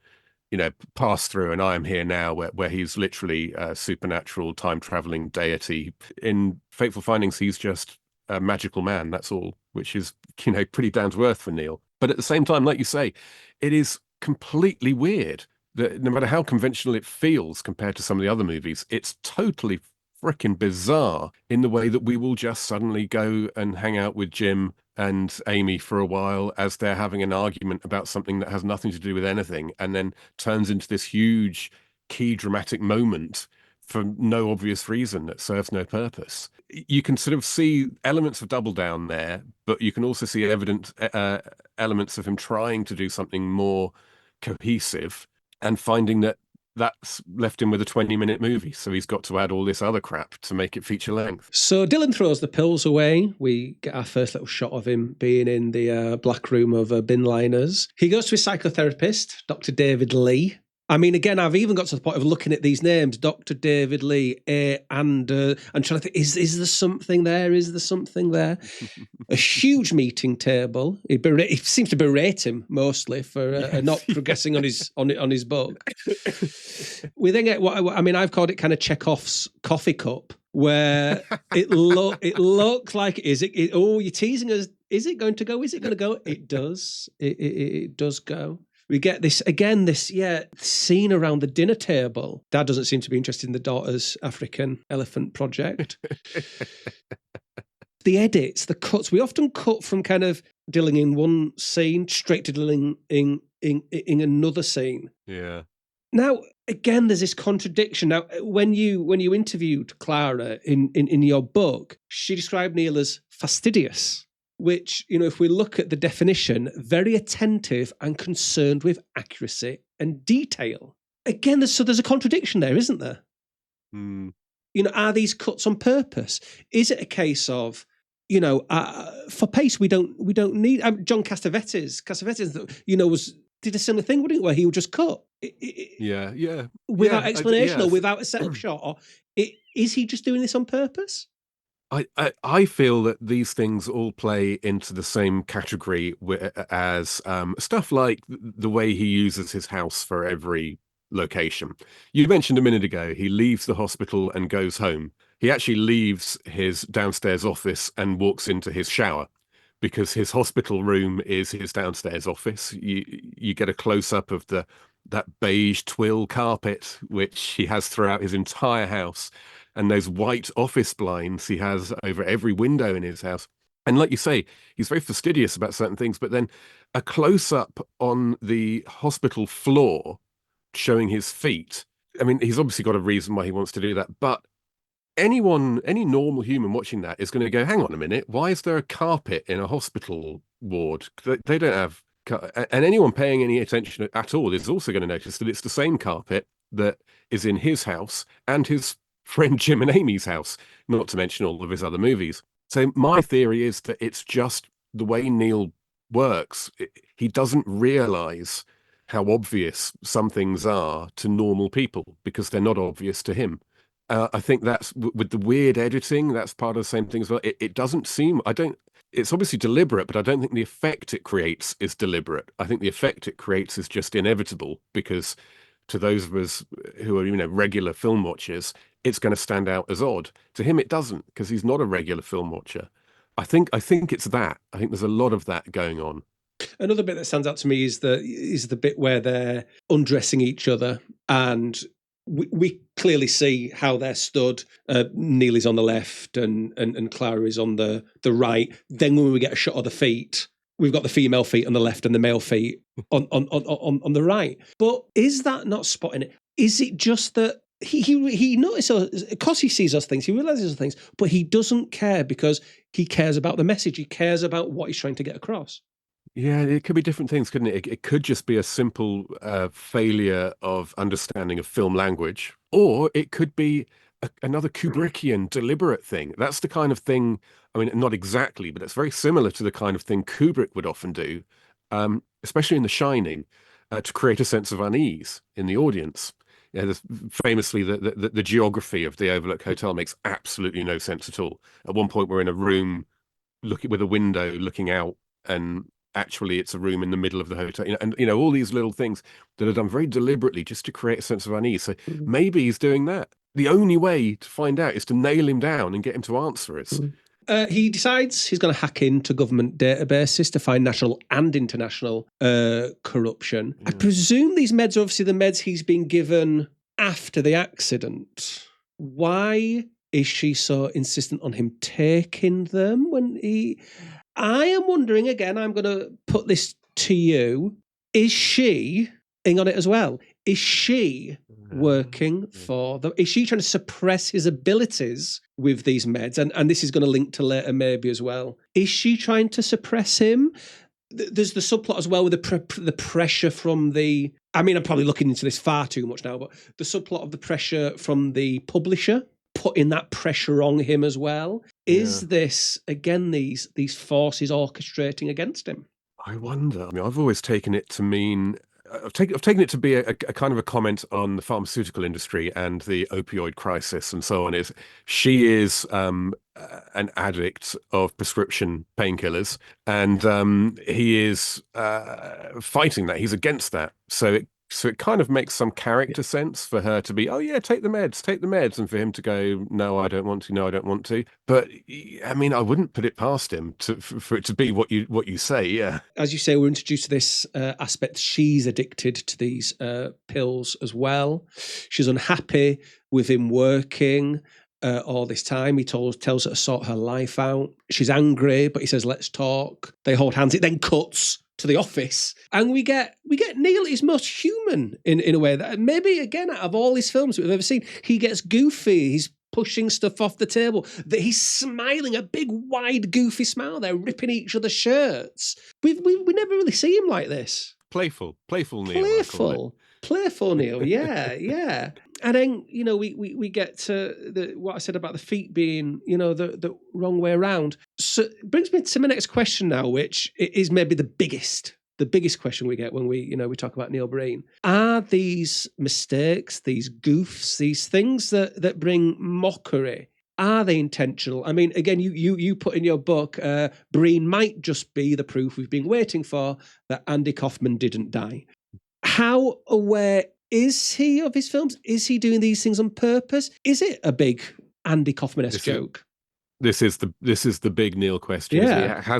Pass Through and I Am Here Now, where he's literally a supernatural time traveling deity. In Fateful Findings, he's just a magical man. That's all, which is, pretty down to earth for Neil. But at the same time, like you say, it is completely weird that no matter how conventional it feels compared to some of the other movies, it's totally freaking bizarre in the way that we will just suddenly go and hang out with Jim and Amy for a while as they're having an argument about something that has nothing to do with anything, and then turns into this huge key dramatic moment for no obvious reason that serves no purpose. You can sort of see elements of Double Down there, but you can also see elements of him trying to do something more cohesive and finding that that's left him with a 20-minute movie. So he's got to add all this other crap to make it feature length. So Dylan throws the pills away. We get our first little shot of him being in the black room of bin liners. He goes to his psychotherapist, Dr. David Lee. I mean, again, I've even got to the point of looking at these names, Dr. David Lee, and trying to think, is there something there? Is there something there? A huge meeting table. He seems to berate him mostly for not progressing on his book. We then get I've called it kind of Chekhov's coffee cup, where it looked like you're teasing us. Is it going to go? Is it going to go? It does. It does go. We get this scene around the dinner table. Dad doesn't seem to be interested in the daughter's African elephant project. The edits, the cuts, we often cut from kind of Dylan in one scene straight to Dylan in another scene. Yeah. Now, again, there's this contradiction. Now, when you interviewed Clara in your book, she described Neil as fastidious, which, if we look at the definition, very attentive and concerned with accuracy and detail. Again, there's a contradiction there, isn't there? Mm. Are these cuts on purpose? Is it a case of, for pace, we don't need John Cassavetes, did a similar thing, wouldn't it, where he would just cut. Without explanation or without a setup shot. Or is he just doing this on purpose? I feel that these things all play into the same category as stuff like the way he uses his house for every location. You mentioned a minute ago, he leaves the hospital and goes home. He actually leaves his downstairs office and walks into his shower because his hospital room is his downstairs office. You get a close-up of that beige twill carpet, which he has throughout his entire house, and those white office blinds he has over every window in his house. And like you say, he's very fastidious about certain things, but then a close-up on the hospital floor showing his feet. I mean, he's obviously got a reason why he wants to do that, but any normal human watching that is going to go, hang on a minute, why is there a carpet in a hospital ward? They don't have... And anyone paying any attention at all is also going to notice that it's the same carpet that is in his house and his friend Jim and Amy's house, not to mention all of his other movies. So my theory is that it's just the way Neil works. He doesn't realize how obvious some things are to normal people because they're not obvious to him. I think that's with the weird editing, that's part of the same thing as well. It doesn't seem, it's obviously deliberate, but I don't think the effect it creates is deliberate. I think the effect it creates is just inevitable because to those of us who are, regular film watchers, it's going to stand out as odd. To him, it doesn't because he's not a regular film watcher. I think it's that. I think there's a lot of that going on. Another bit that stands out to me is the bit where they're undressing each other, and we clearly see how they're stood. Neil is on the left and Clara is on the right. Then when we get a shot of the feet, we've got the female feet on the left and the male feet on the right. But is that not spotting it? Is it just that he notices, because he sees those things, he realizes those things, but he doesn't care because he cares about the message. He cares about what he's trying to get across. Yeah, it could be different things, couldn't it? It could just be a simple failure of understanding of film language, or it could be another Kubrickian deliberate thing. That's the kind of thing, I mean, not exactly, but it's very similar to the kind of thing Kubrick would often do, especially in The Shining, to create a sense of unease in the audience. Yeah, famously, the geography of the Overlook Hotel makes absolutely no sense at all. At one point, we're in a room looking with a window looking out, and actually it's a room in the middle of the hotel. And all these little things that are done very deliberately just to create a sense of unease. So maybe he's doing that. The only way to find out is to nail him down and get him to answer us. He decides he's going to hack into government databases to find national and international corruption. I presume these meds are obviously the meds he's been given after the accident. Why is she so insistent on him taking them I am wondering, again, I'm going to put this to you. Is she in on it as well? Is she working for them? Is she trying to suppress his abilities with these meds? And this is going to link to later maybe as well. Is she trying to suppress him? There's the subplot as well with the pressure from the... I mean, I'm probably looking into this far too much now, but the subplot of the pressure from the publisher, putting that pressure on him as well. Is this, again, these forces orchestrating against him? I wonder. I mean, I've always taken it to mean... I've taken it to be a kind of a comment on the pharmaceutical industry and the opioid crisis and so on. She is an addict of prescription painkillers, and he is fighting that. He's against that. So it kind of makes some character sense for her to be, oh yeah, take the meds, and for him to go, no, I don't want to. But I mean, I wouldn't put it past him for it to be what you say. Yeah, as you say, we're introduced to this aspect. She's addicted to these pills as well. She's unhappy with him working all this time. He tells her to sort her life out. She's angry, but he says, let's talk. They hold hands. It then cuts to the office, and we get Neil is most human in a way that maybe, again, out of all his films that we've ever seen, he gets goofy. He's pushing stuff off the table. That he's smiling, a big wide goofy smile. They're ripping each other's shirts. We never really see him like this. Playful Neil. Playful Neil. Yeah. And then, we get to what I said about the feet being, the wrong way around. So it brings me to my next question now, which is maybe the biggest question we get when we talk about Neil Breen. Are these mistakes, these goofs, these things that bring mockery, are they intentional? I mean, again, you put in your book, Breen might just be the proof we've been waiting for that Andy Kaufman didn't die. How aware is he of his films? Is he doing these things on purpose? Is it a big Andy Kaufman-esque joke? This is the big Neil question. Yeah.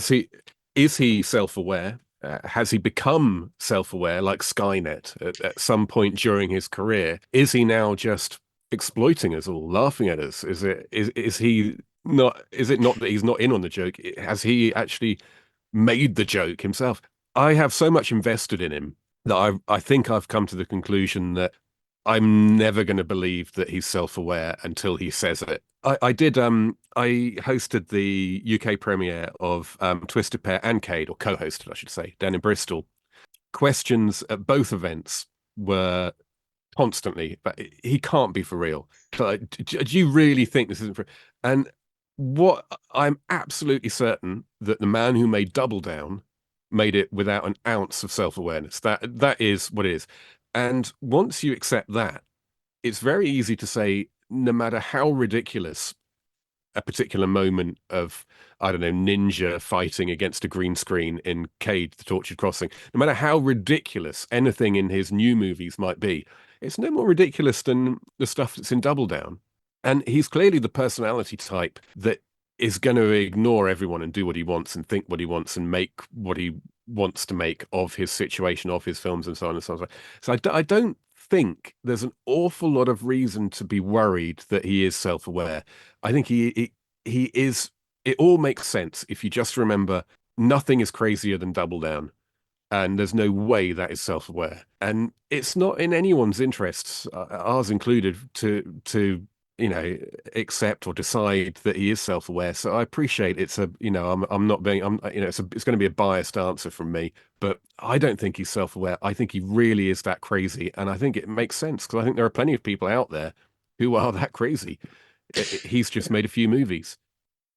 Is he self-aware? Has he become self-aware like Skynet at some point during his career? Is he now just exploiting us all, laughing at us? Is it not that he's not in on the joke? Has he actually made the joke himself? I have so much invested in him that I think I've come to the conclusion that I'm never going to believe that he's self-aware until he says it. I hosted the UK premiere of Twisted Pair and Cade, or co-hosted, I should say, down in Bristol. Questions at both events were constantly, but he can't be for real. Do you really think this isn't for... And what I'm absolutely certain that the man who made Double Down made it without an ounce of self-awareness. That is what it is. And once you accept that, it's very easy to say, no matter how ridiculous a particular moment of, I don't know, ninja fighting against a green screen in Cade, The Tortured Crossing, no matter how ridiculous anything in his new movies might be, it's no more ridiculous than the stuff that's in Double Down. And he's clearly the personality type that is going to ignore everyone and do what he wants and think what he wants and make what he wants to make of his situation, of his films, and so on and so on. So I don't think there's an awful lot of reason to be worried that he is self-aware. I think he is. It all makes sense if you just remember nothing is crazier than Double Down, and there's no way that is self-aware. And it's not in anyone's interests, ours included, to accept or decide that he is self-aware. So I appreciate it's it's going to be a biased answer from me, but I don't think he's self-aware. I think he really is that crazy. And I think it makes sense because I think there are plenty of people out there who are that crazy. He's just made a few movies.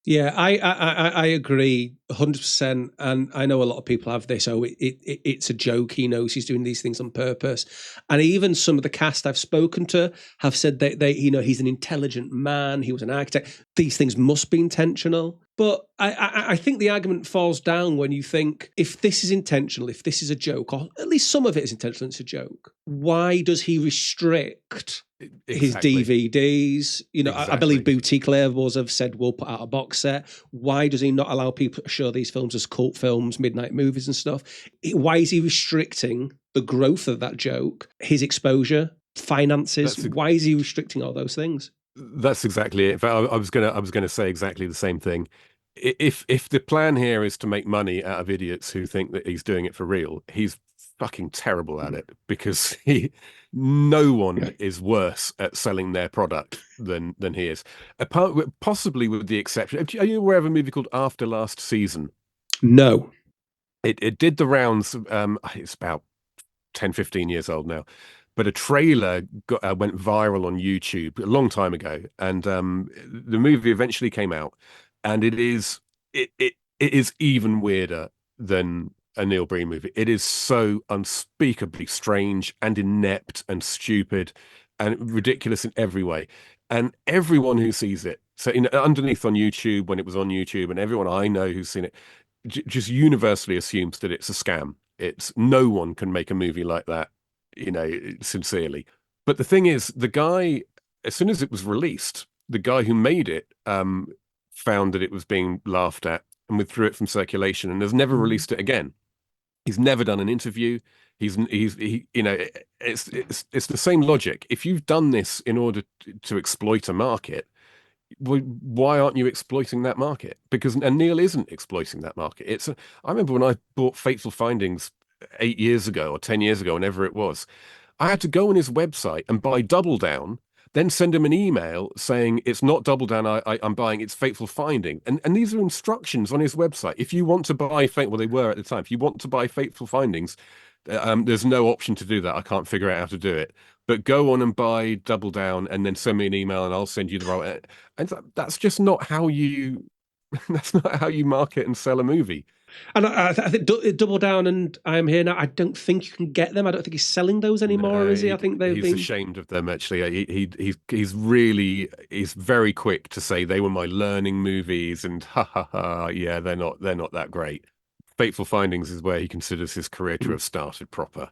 Yeah, I agree 100%. And I know a lot of people have this, it's a joke. He knows he's doing these things on purpose. And even some of the cast I've spoken to have said that he's an intelligent man. He was an architect. These things must be intentional. But I think the argument falls down when you think, if this is intentional, if this is a joke, or at least some of it is intentional, it's a joke, why does he restrict his DVDs? I believe boutique labels have said we'll put out a box set. Why does he not allow people to show these films as cult films, midnight movies and stuff? Why is he restricting the growth of that joke, his exposure, finances? Why is he restricting all those things? That's exactly it. In fact, I was gonna say exactly the same thing. If the plan here is to make money out of idiots who think that he's doing it for real, he's fucking terrible at it, because no one is worse at selling their product than he is. Possibly with the exception. Are you aware of a movie called After Last Season? No. It did the rounds. It's about 10, 15 years old now. But a trailer went viral on YouTube a long time ago, and the movie eventually came out, and it is even weirder than a Neil Breen movie. It is so unspeakably strange and inept and stupid and ridiculous in every way. And everyone who sees it, so underneath on YouTube, when it was on YouTube, and everyone I know who's seen it, just universally assumes that it's a scam. No one can make a movie like that, sincerely. But the thing is, the guy, as soon as it was released, the guy who made it found that it was being laughed at and withdrew it from circulation, and has never released it again. He's never done an interview. It's the same logic. If you've done this in order to exploit a market, why aren't you exploiting that market? And Neil isn't exploiting that market. I remember when I bought Fateful Findings 8 years ago or 10 years ago, whenever it was, I had to go on his website and buy Double Down, then send him an email saying it's not Double Down I'm buying, it's Fateful Finding. And these are instructions on his website. If you want to buy they were at the time, if you want to buy Fateful Findings, there's no option to do that. I can't figure out how to do it. But go on and buy Double Down and then send me an email and I'll send you the right. And that's just not how you that's not how you market and sell a movie. And I think Double Down and I Am Here Now, I don't think you can get them. I don't think he's selling those anymore, is he? I think he's ashamed of them, actually. He's very quick to say they were my learning movies, and yeah, they're not that great. Fateful Findings is where he considers his career to have started proper.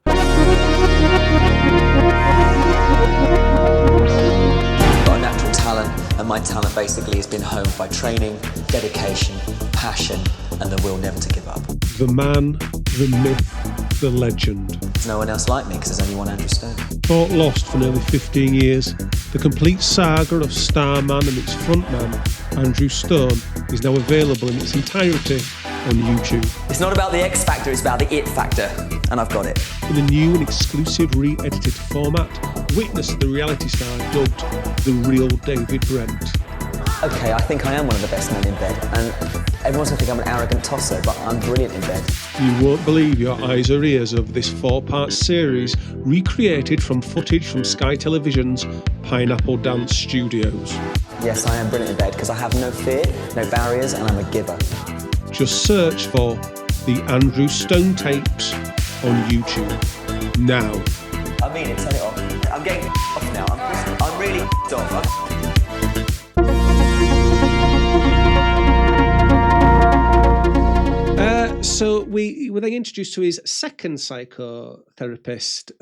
Natural talent, and my talent basically has been honed by training, dedication, passion, and the will never to give up. The man, the myth, the legend. There's no one else like me because there's only one Andrew Stone. Thought lost for nearly 15 years, the complete saga of Starman and its frontman, Andrew Stone, is now available in its entirety on YouTube. It's not about the X Factor, it's about the It Factor, and I've got it. In a new and exclusive re-edited format, witness the reality star dubbed The Real David Brent. Okay, I think I am one of the best men in bed, and everyone's going to think I'm an arrogant tosser, but I'm brilliant in bed. You won't believe your eyes or ears of this 4-part series, recreated from footage from Sky Television's Pineapple Dance Studios. Yes, I am brilliant in bed, because I have no fear, no barriers, and I'm a giver. Just search for the Andrew Stone tapes on YouTube now. I mean it, turn it off. I'm getting off now. I'm really off. So we were then introduced to his second psychotherapist,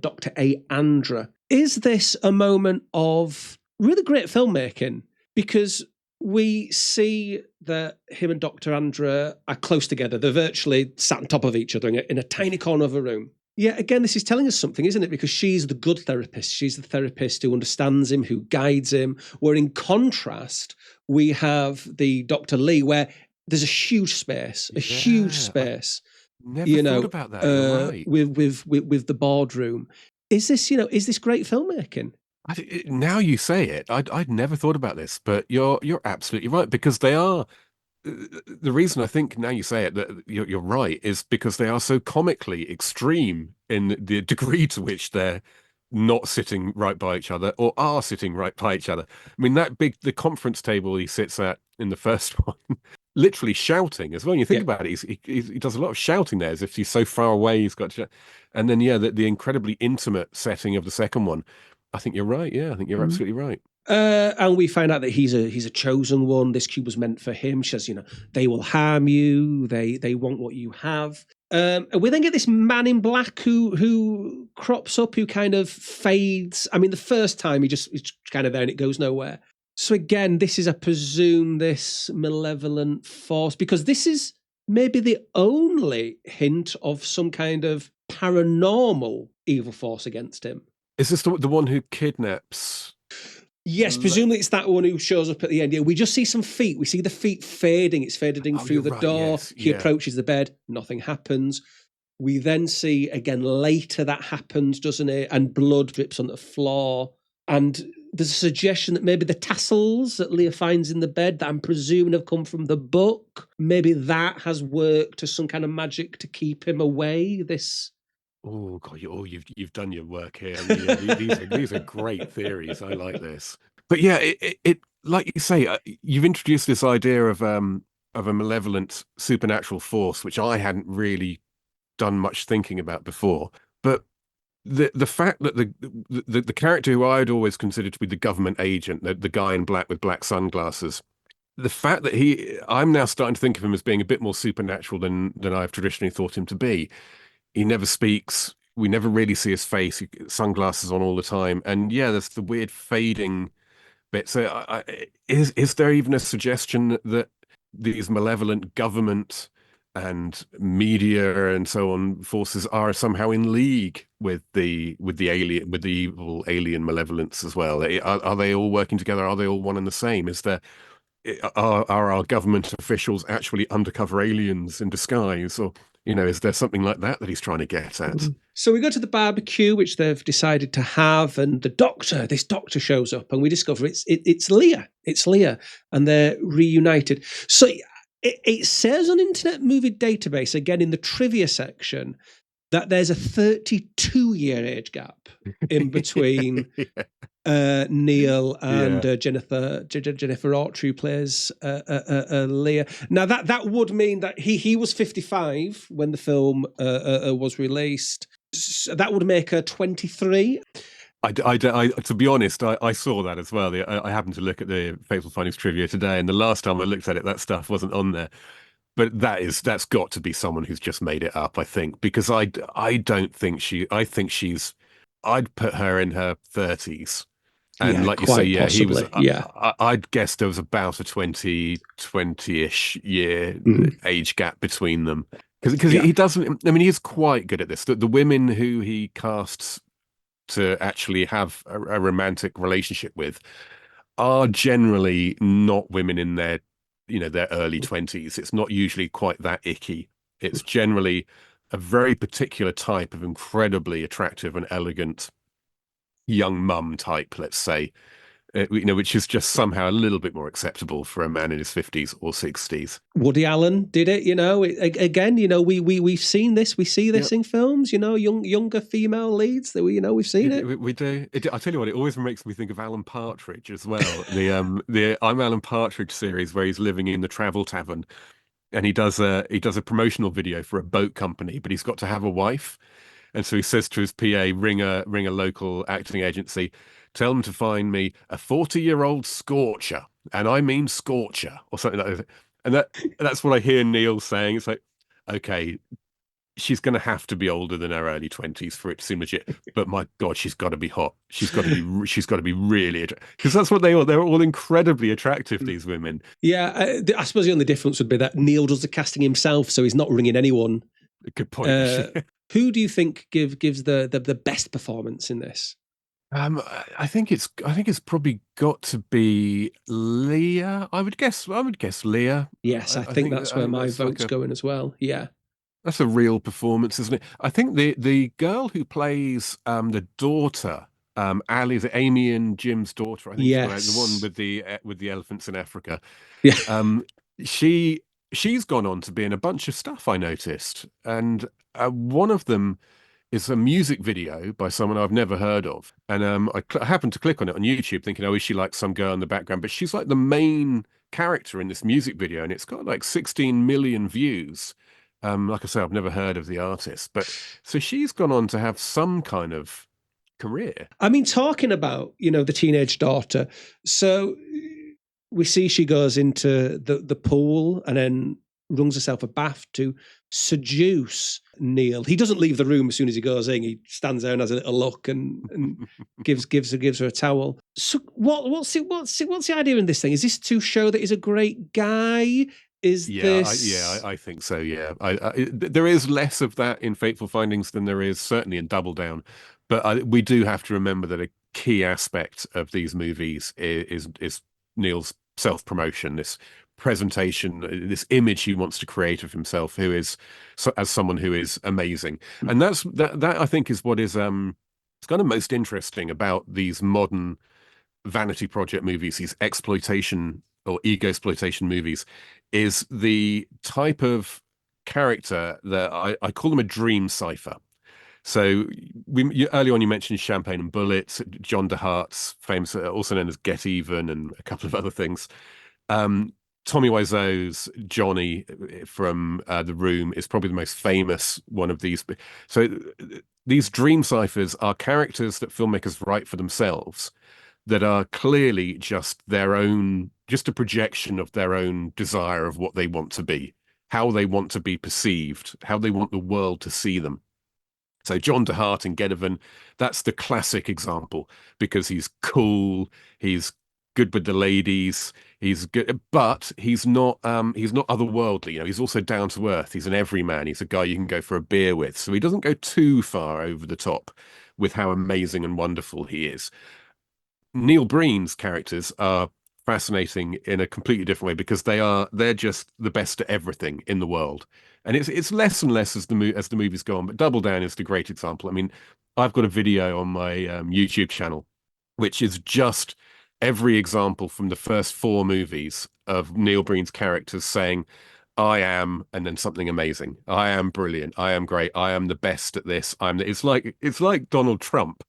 Dr. A. Andra. Is this a moment of really great filmmaking? Because we see that him and Dr. Andra are close together. They're virtually sat on top of each other in a tiny corner of a room. Yeah, again, this is telling us something, isn't it? Because she's the good therapist. She's the therapist who understands him, who guides him. Where in contrast, we have the Dr. Lee, where there's a huge space, huge space. Never thought about that. You're right. with the boardroom. Is this great filmmaking? Now you say it, I'd never thought about this, but you're absolutely right, because they are. The reason I think now you say it that you're right is because they are so comically extreme in the degree to which they're not sitting right by each other or are sitting right by each other. I mean, the conference table he sits at in the first one, literally shouting as well. When you think Yeah. about it, he does a lot of shouting there, as if he's so far away. He's got to, and then yeah, the incredibly intimate setting of the second one. I think you're right. Yeah, I think you're absolutely right. And we find out that he's a chosen one. This cube was meant for him. She says, they will harm you. They want what you have. And we then get this man in black who crops up, who kind of fades. I mean, the first time he's kind of there and it goes nowhere. So again, this is, I presume, this malevolent force, because this is maybe the only hint of some kind of paranormal evil force against him. Is this the one who kidnaps? Yes, presumably it's that one who shows up at the end. Yeah, we just see some feet. We see the feet fading. It's fading through the door. Yes, he approaches the bed. Nothing happens. We then see again later that happens, doesn't it? And blood drips on the floor. And there's a suggestion that maybe the tassels that Leah finds in the bed, that I'm presuming have come from the book, maybe that has worked as some kind of magic to keep him away. Oh God! You've done your work here. I mean, yeah, these are great theories. I like this. But yeah, it like you say, you've introduced this idea of a malevolent supernatural force, which I hadn't really done much thinking about before. But the fact that the character who I'd always considered to be the government agent, the guy in black with black sunglasses, the fact that I'm now starting to think of him as being a bit more supernatural than I've traditionally thought him to be. He never speaks. We never really see his face. Sunglasses on all the time. And yeah, there's the weird fading bit. So is there even a suggestion that these malevolent government and media and so on forces are somehow in league with the evil alien malevolence as well? Are they all working together? Are they all one and the same? Are our government officials actually undercover aliens in disguise? Or is there something like that he's trying to get at? So we go to the barbecue, which they've decided to have, and this doctor shows up, and we discover it's Leah. It's Leah, and they're reunited. So it says on Internet Movie Database, again in the trivia section, that there's a 32-year age gap in between Neil and Jennifer Autry, who plays Leah. Now that would mean that he was 55 when the film was released. So that would make her 23. To be honest, I saw that as well. I happened to look at the Fateful Findings trivia today, and the last time I looked at it, that stuff wasn't on there. But that's got to be someone who's just made it up, I think, because I don't think I'd put her in her 30s. And like you say, possibly. I'd guess there was about a 20-ish year age gap between them. Because he doesn't, I mean, he's quite good at this. The women who he casts to actually have a romantic relationship with are generally not women in their early 20s. It's not usually quite that icky. It's generally a very particular type of incredibly attractive and elegant young mum type, let's say, which is just somehow a little bit more acceptable for a man in his 50s or 60s. Woody Allen did it, again, we've seen this. We see this in films, younger female leads that we've seen it. We do. I tell you what, it always makes me think of Alan Partridge as well. The I'm Alan Partridge series, where he's living in the travel tavern, and he does a promotional video for a boat company, but he's got to have a wife. And so he says to his PA, ring a local acting agency, tell them to find me a 40-year-old scorcher. And I mean scorcher, or something like that. And that's what I hear Neil saying. It's like, okay, she's going to have to be older than her early 20s for it to seem legit. But my God, she's got to be hot. She's got to be really attractive. Because that's what they are. They're all incredibly attractive, these women. Yeah, I suppose the only difference would be that Neil does the casting himself, so he's not ringing anyone. Good point. Who do you think gives the best performance in this? I think it's probably got to be Leah. I would guess Leah. Yes, I think that's where my vote's going as well. Yeah, that's a real performance, isn't it? I think the girl who plays the daughter, Ali, the Amy and Jim's daughter. I think the one with the elephants in Africa. Yeah, she's gone on to be in a bunch of stuff, I noticed, and one of them is a music video by someone I've never heard of. And I happened to click on it on YouTube thinking, oh, is she like some girl in the background? But she's like the main character in this music video, and it's got like 16 million views. Like I say, I've never heard of the artist, but so she's gone on to have some kind of career. I mean, talking about, the teenage daughter. So we see she goes into the pool and then wrungs herself a bath to seduce Neil. He doesn't leave the room as soon as he goes in. He stands there and has a little look and gives her a towel. So what's the idea in this thing? Is this to show that he's a great guy? I think so. Yeah, there is less of that in Fateful Findings than there is certainly in Double Down, but we do have to remember that a key aspect of these movies is Neil's self-promotion, this presentation, this image he wants to create of himself, who is as someone who is amazing, and that I think is what is it's kind of most interesting about these modern vanity project movies, these exploitation or ego exploitation movies, is the type of character that I call them a dream cipher. So early on you mentioned Champagne and Bullets, John DeHart's famous, also known as Get Even, and a couple of other things. Tommy Wiseau's Johnny from The Room is probably the most famous one of these. So these dream ciphers are characters that filmmakers write for themselves that are clearly just just a projection of their own desire of what they want to be, how they want to be perceived, how they want the world to see them. So John DeHart in Get Even, that's the classic example, because he's cool, he's good with the ladies, he's good, but he's not otherworldly. He's also down to earth. He's an everyman. He's a guy you can go for a beer with. So he doesn't go too far over the top with how amazing and wonderful he is. Neil Breen's characters are fascinating in a completely different way, because they're just the best at everything in the world, and it's less and less as the movies go on. But Double Down is the great example. I mean, I've got a video on my YouTube channel which is just every example from the first 4 movies of Neil Breen's characters saying, I am, and then something amazing. I am brilliant. I am great. I am the best at this. It's like Donald Trump.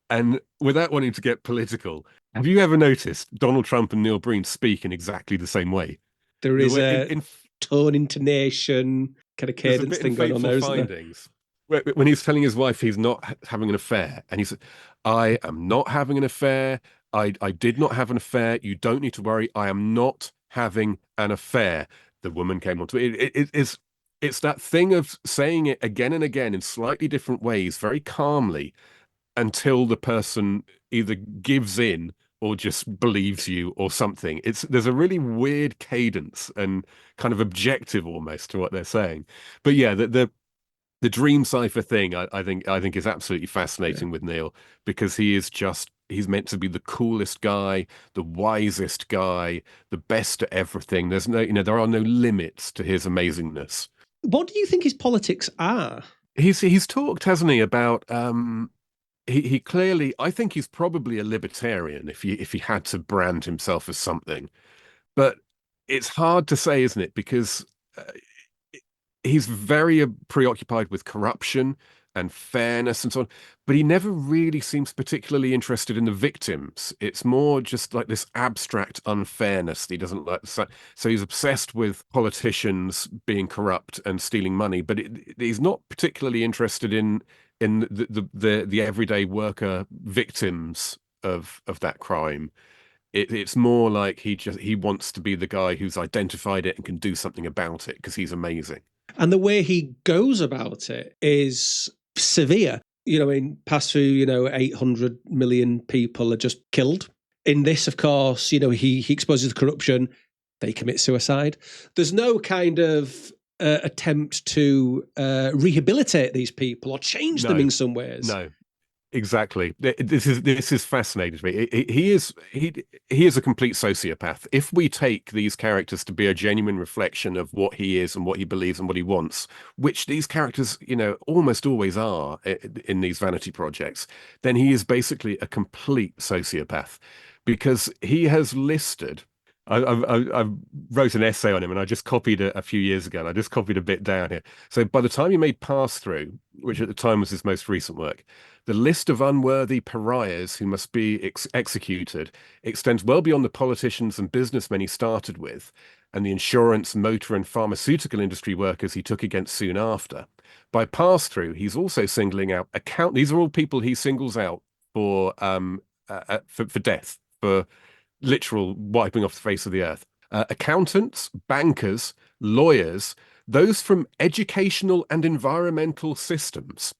And without wanting to get political, have you ever noticed Donald Trump and Neil Breen speak in exactly the same way? There is a tone, intonation, kind of cadence thing going on there, isn't there? When he's telling his wife he's not having an affair, and he said, I am not having an affair. I did not have an affair. You don't need to worry. I am not having an affair. The woman came on to it. It's that thing of saying it again and again in slightly different ways, very calmly, until the person either gives in or just believes you or something. There's a really weird cadence and kind of objective almost to what they're saying. But yeah, the dream cipher thing, I think is absolutely fascinating with Neil, because he's meant to be the coolest guy, the wisest guy, the best at everything. There are no limits to his amazingness. What do you think his politics are? He's talked, hasn't he, about he clearly, I think he's probably a libertarian if he had to brand himself as something. But it's hard to say, isn't it? Because he's very preoccupied with corruption and fairness and so on, but he never really seems particularly interested in the victims. It's more just like this abstract unfairness that he doesn't like. So he's obsessed with politicians being corrupt and stealing money, but he's not particularly interested in the everyday worker victims of that crime. It's more like he wants to be the guy who's identified it and can do something about it because he's amazing. And the way he goes about it is severe. In past few, 800 million people are just killed. In this, of course, he exposes the corruption. They commit suicide. There's no kind of attempt to rehabilitate these people or change them in some ways. No, exactly. This is fascinating to me. He is a complete sociopath. If we take these characters to be a genuine reflection of what he is and what he believes and what he wants, which these characters, almost always are in these vanity projects, then he is basically a complete sociopath, because he has listed I wrote an essay on him, and I just copied it a few years ago, and I just copied a bit down here. So by the time he made Pass Through, which at the time was his most recent work, the list of unworthy pariahs who must be executed extends well beyond the politicians and businessmen he started with, and the insurance, motor, and pharmaceutical industry workers he took against soon after. By Pass Through, he's also singling out These are all people he singles out for for death, for literal wiping off the face of the earth. Accountants, bankers, lawyers, those from educational and environmental systems.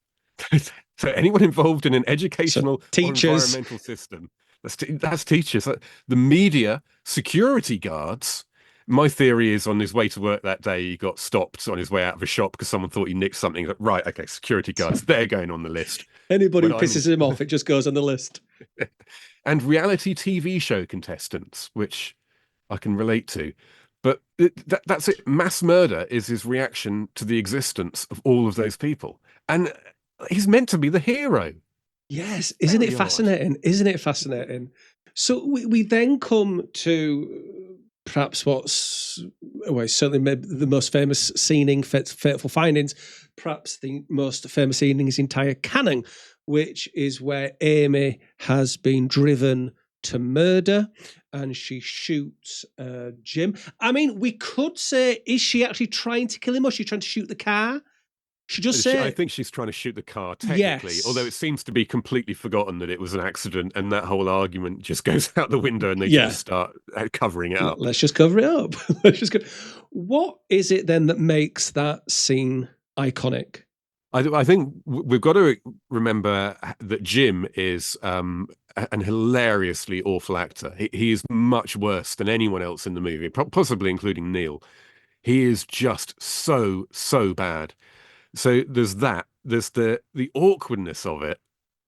So anyone involved in an educational or environmental system, that's teachers. The media, security guards. My theory is on his way to work that day, he got stopped on his way out of a shop because someone thought he nicked something. Right, okay, security guards, they're going on the list. Anybody who pisses him off, it just goes on the list. And reality TV show contestants, which I can relate to. But that's it. Mass murder is his reaction to the existence of all of those people. And he's meant to be the hero. Yes. Isn't it fascinating? Isn't it fascinating? So we then come to perhaps certainly maybe the most famous scene in Fateful Findings, perhaps the most famous scene in his entire canon, which is where Amy has been driven to murder and she shoots Jim. I mean, we could say, is she actually trying to kill him, or is she trying to shoot the car? I think she's trying to shoot the car, technically, yes. Although it seems to be completely forgotten that it was an accident, and that whole argument just goes out the window and they just start covering it up. Let's just cover it up. What is it then that makes that scene iconic? I think we've got to remember that Jim is an hilariously awful actor. He is much worse than anyone else in the movie, possibly including Neil. He is just so bad. So there's that. There's the awkwardness of it,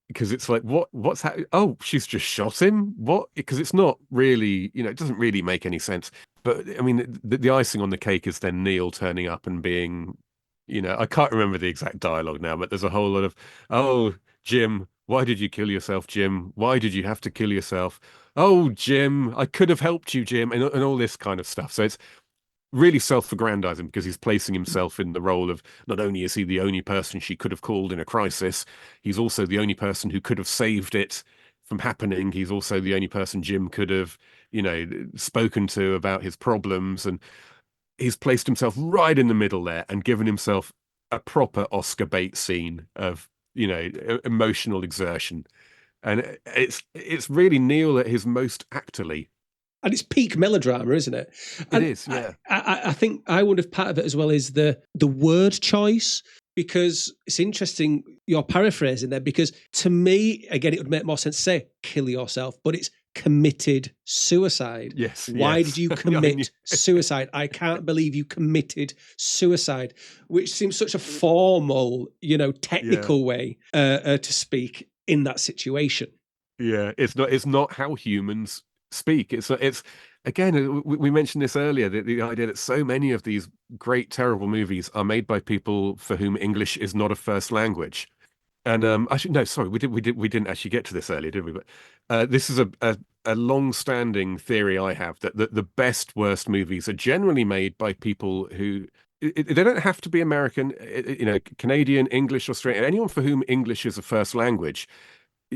because it's like, what's happening? Oh, she's just shot him. What? Because it's not really, it doesn't really make any sense. But I mean, the icing on the cake is then Neil turning up and being, I can't remember the exact dialogue now, but there's a whole lot of, oh, Jim, why did you kill yourself, Jim? Why did you have to kill yourself? Oh, Jim, I could have helped you, Jim, and all this kind of stuff. So it's really self-aggrandizing because he's placing himself in the role of, not only is he the only person she could have called in a crisis, he's also the only person who could have saved it from happening. He's also the only person Jim could have, spoken to about his problems. And he's placed himself right in the middle there and given himself a proper Oscar bait scene of, emotional exertion. And it's really Neil at his most actorly. And it's peak melodrama, isn't it? It is, yeah. I think I wonder if part of it as well is the word choice, because it's interesting you're paraphrasing there, because to me, again, it would make more sense to say kill yourself, but it's committed suicide. Yes. Why did you commit suicide? I can't believe you committed suicide, which seems such a formal, technical way to speak in that situation. Yeah, it's not how humans speak. It's again, we mentioned this earlier, the idea that so many of these great terrible movies are made by people for whom English is not a first language. And actually, no, sorry, we didn't actually get to this earlier, did we? But this is a long-standing theory I have, that the best worst movies are generally made by people who they don't have to be American, Canadian, English, Australian, anyone for whom English is a first language.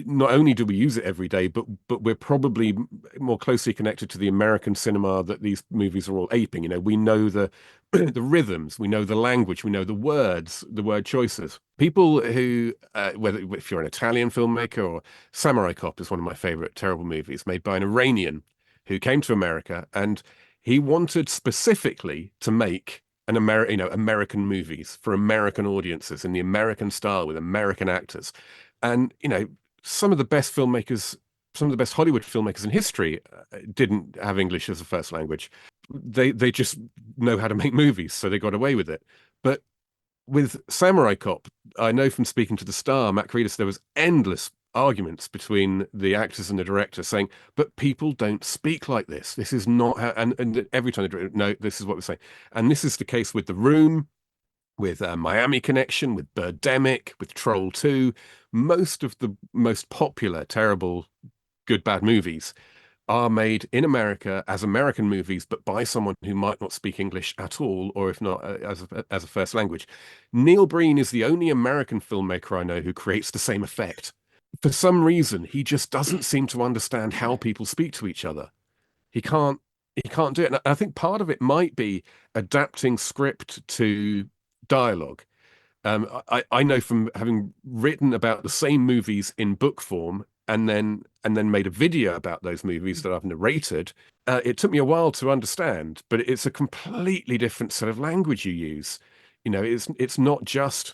Not only do we use it every day, but we're probably more closely connected to the American cinema that these movies are all aping. We know the rhythms, we know the language, we know the words, the word choices. People who, if you're an Italian filmmaker, or Samurai Cop is one of my favorite terrible movies, made by an Iranian who came to America, and he wanted specifically to make an American movies for American audiences in the American style with American actors. And, some of the best filmmakers, some of the best Hollywood filmmakers in history didn't have English as a first language. They just know how to make movies, so they got away with it. But with Samurai Cop, I know from speaking to the star, Matt Creedus, there was endless arguments between the actors and the director saying, but people don't speak like this. This is not how, and every time no, this is what we're saying. And this is the case with The Room, with Miami Connection, with Birdemic, with Troll 2. Most of the most popular, terrible, good, bad movies are made in America as American movies, but by someone who might not speak English at all, or if not as a first language. Neil Breen is the only American filmmaker I know who creates the same effect. For some reason, he just doesn't seem to understand how people speak to each other. He can't he can't do it. And I think part of it might be adapting script to dialogue. I know from having written about the same movies in book form and then made a video about those movies that I've narrated. It took me a while to understand, but it's a completely different set of language you use. It's not just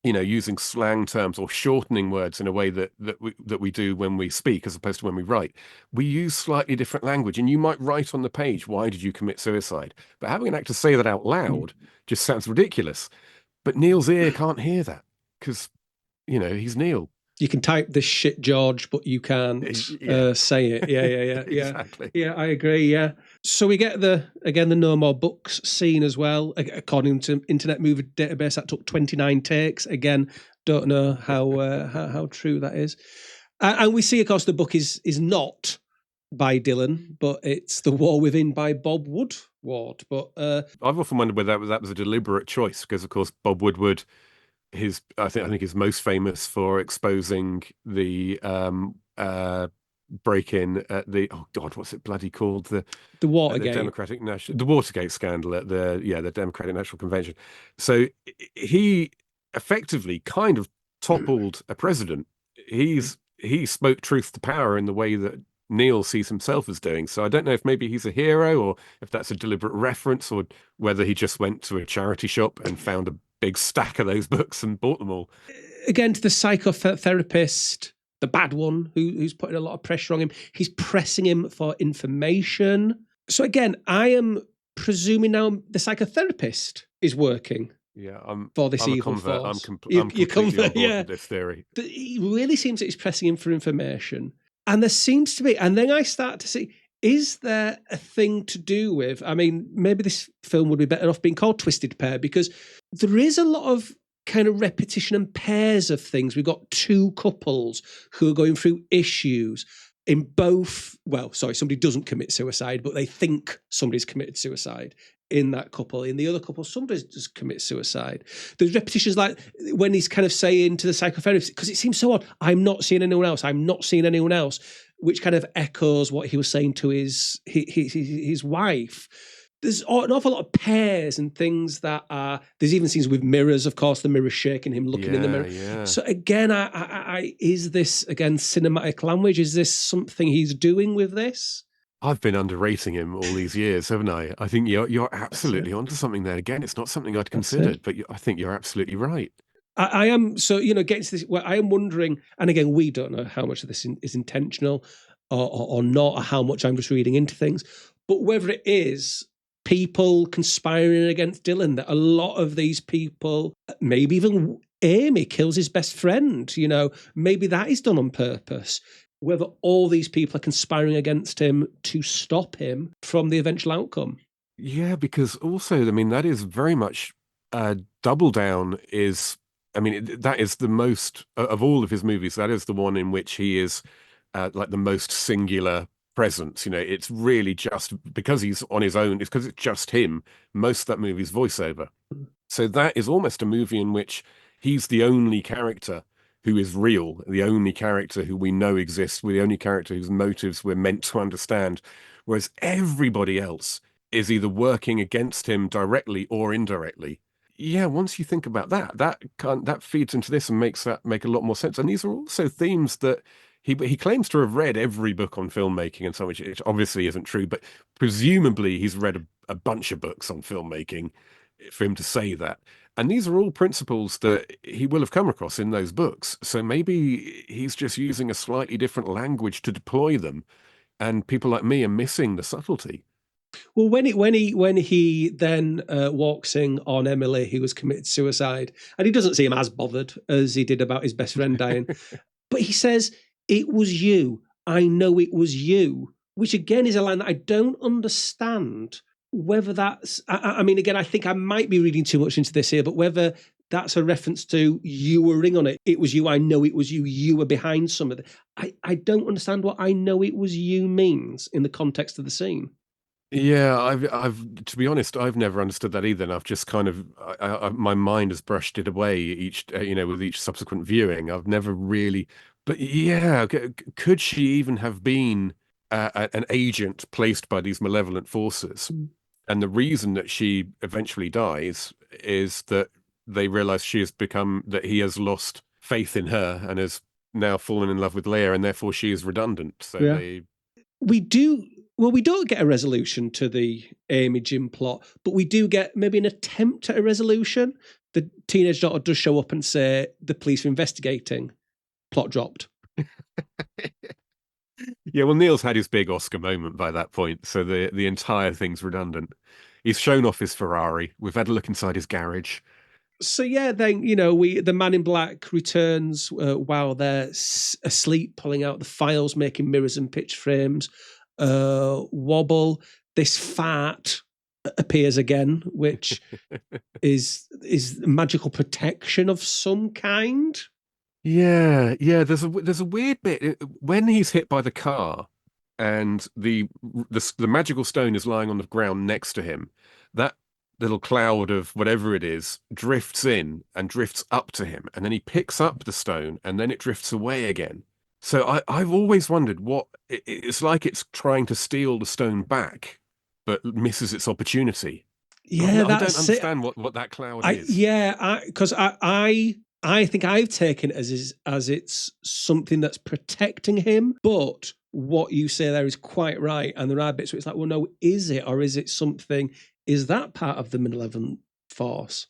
using slang terms or shortening words in a way that we do when we speak as opposed to when we write. We use slightly different language, and you might write on the page, "Why did you commit suicide?" But having an actor say that out loud just sounds ridiculous. But Neil's ear can't hear that because, he's Neil. You can type this shit, George, but you can't say it. Yeah. Exactly. Yeah, I agree. Yeah. So we get the no more books scene as well. According to Internet Movie Database, that took 29 takes. Again, don't know how true that is. And we see, of course, the book is not by Dylan, but it's The War Within by Bob Woodward. But I've often wondered whether that was a deliberate choice because, of course, Bob Woodward. I think he's most famous for exposing the break-in at the what's it bloody called, the Watergate, the Watergate scandal at the Democratic National Convention. So he effectively kind of toppled a president. He spoke truth to power in the way that Neil sees himself as doing. So I don't know if maybe he's a hero or if that's a deliberate reference or whether he just went to a charity shop and found a big stack of those books and bought them all. Again, to the psychotherapist, the bad one, who's putting a lot of pressure on him. He's pressing him for information. So again, I am presuming now the psychotherapist is working. Yeah, for this I'm evil a convert. force. I'm completely on board with this theory. He really seems that he's pressing him for information. And there seems to be, and then I start to see, is there a thing to do with, I mean, maybe this film would be better off being called Twisted Pair, because there is a lot of kind of repetition and pairs of things. We've got two couples who are going through issues in both, somebody doesn't commit suicide, but they think somebody's committed suicide in that couple. In the other couple, somebody just commits suicide. There's repetitions like when he's kind of saying to the psychotherapist, because it seems so odd, I'm not seeing anyone else, which kind of echoes what he was saying to his wife. There's an awful lot of pairs and things that are, there's even scenes with mirrors, of course, the mirror shaking him, looking in the mirror. Yeah. So again, is this, again, cinematic language? Is this something he's doing with this? I've been underrating him all these years, haven't I? I think you're absolutely onto something there. Again, it's not something I'd considered, but I think you're absolutely right. I am, so, getting to this, where I am wondering, and again, we don't know how much of this is intentional or not, or how much I'm just reading into things, but whether it is people conspiring against Dylan, that a lot of these people, maybe even Amy kills his best friend, maybe that is done on purpose. Whether all these people are conspiring against him to stop him from the eventual outcome. Yeah, because also, I mean, that is very much Double Down is, I mean, that is the most, of all of his movies, that is the one in which he is like the most singular presence. It's really just because he's on his own, it's because it's just him. Most of that movie's voiceover. So that is almost a movie in which he's the only character who is real, the only character who we know exists, the only character whose motives we're meant to understand, whereas everybody else is either working against him directly or indirectly. Yeah, once you think about that feeds into this and makes that make a lot more sense. And these are also themes that he claims to have read every book on filmmaking and so much. It obviously isn't true, but presumably he's read a bunch of books on filmmaking for him to say that. And these are all principles that he will have come across in those books. So maybe he's just using a slightly different language to deploy them. And people like me are missing the subtlety. Well, when he then walks in on Emily, who was committed suicide, and he doesn't seem as bothered as he did about his best friend dying, but he says, "It was you. I know it was you," which again is a line that I don't understand. Whether that's, I mean, again, I think I might be reading too much into this here, but whether that's a reference to you were in on it. It was you. I know it was you. You were behind some of it. I don't understand what I know it was you means in the context of the scene. Yeah, I've to be honest, I've never understood that either. And I've just kind of, my mind has brushed it away each, with each subsequent viewing. I've never really, but yeah, could she even have been an agent placed by these malevolent forces? And the reason that she eventually dies is that they realize that he has lost faith in her and has now fallen in love with Leia, and therefore she is redundant. So we don't get a resolution to the Amy Jim plot, but we do get maybe an attempt at a resolution. The teenage daughter does show up and say the police are investigating. Plot dropped. Yeah, well, Neil's had his big Oscar moment by that point, so the entire thing's redundant. He's shown off his Ferrari. We've had a look inside his garage. So yeah, then the man in black returns while they're asleep, pulling out the files, making mirrors and picture frames. Wobble. This fart appears again, which is magical protection of some kind. Yeah. There's a weird bit when he's hit by the car, and the magical stone is lying on the ground next to him. That little cloud of whatever it is drifts in and drifts up to him, and then he picks up the stone, and then it drifts away again. So I've always wondered what it's like. It's trying to steal the stone back, but misses its opportunity. Yeah, I don't understand what that cloud is. Yeah, because I think I've taken it as it's something that's protecting him. But what you say there is quite right, and there are bits where it's like, well, no, is it, or is it something? Is that part of the malevolent force?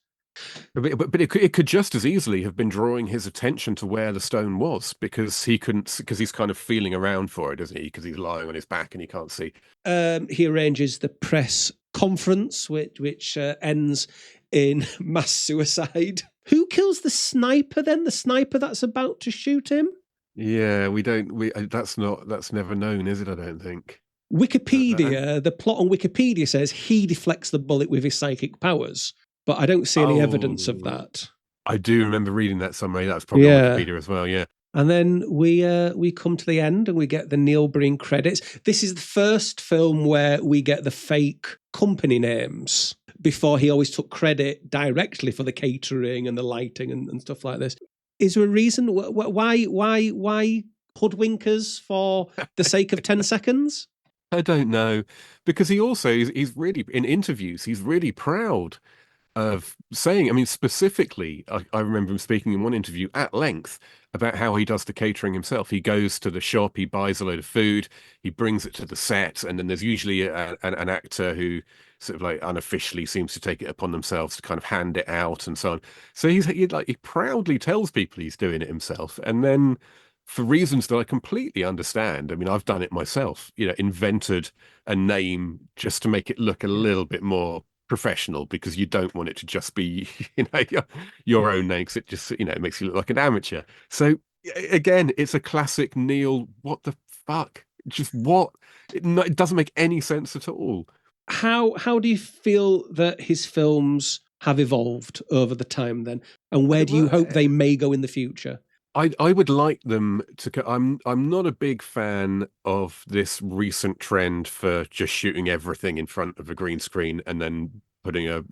But it could just as easily have been drawing his attention to where the stone was, because he's kind of feeling around for it, isn't he? Because he's lying on his back and he can't see. He arranges the press conference, which ends in mass suicide. Who kills the sniper then? The sniper that's about to shoot him? Yeah, that's never known, is it? I don't think. Wikipedia, the plot on Wikipedia says he deflects the bullet with his psychic powers, but I don't see any evidence of that. I do remember reading that somewhere. That's probably on Wikipedia as well, yeah. And then we come to the end and we get the Neil Breen credits. This is the first film where we get the fake company names. Before, he always took credit directly for the catering and the lighting and stuff like this. Is there a reason why hoodwinkers for the sake of 10 seconds? I don't know, because he's really, in interviews, he's really proud of saying, I mean, specifically, I remember him speaking in one interview at length about how he does the catering himself. He goes to the shop, he buys a load of food, he brings it to the set, and then there's usually an actor who sort of like unofficially seems to take it upon themselves to kind of hand it out and so on. So he proudly tells people he's doing it himself, and then for reasons that I completely understand. I mean, I've done it myself, invented a name just to make it look a little bit more professional, because you don't want it to just be, your own name, because it just, it makes you look like an amateur. So again, it's a classic Neil, what the fuck? Just what? It doesn't make any sense at all. How do you feel that his films have evolved over the time then? And where do you hope they may go in the future? I would like them to. I'm not a big fan of this recent trend for just shooting everything in front of a green screen and then putting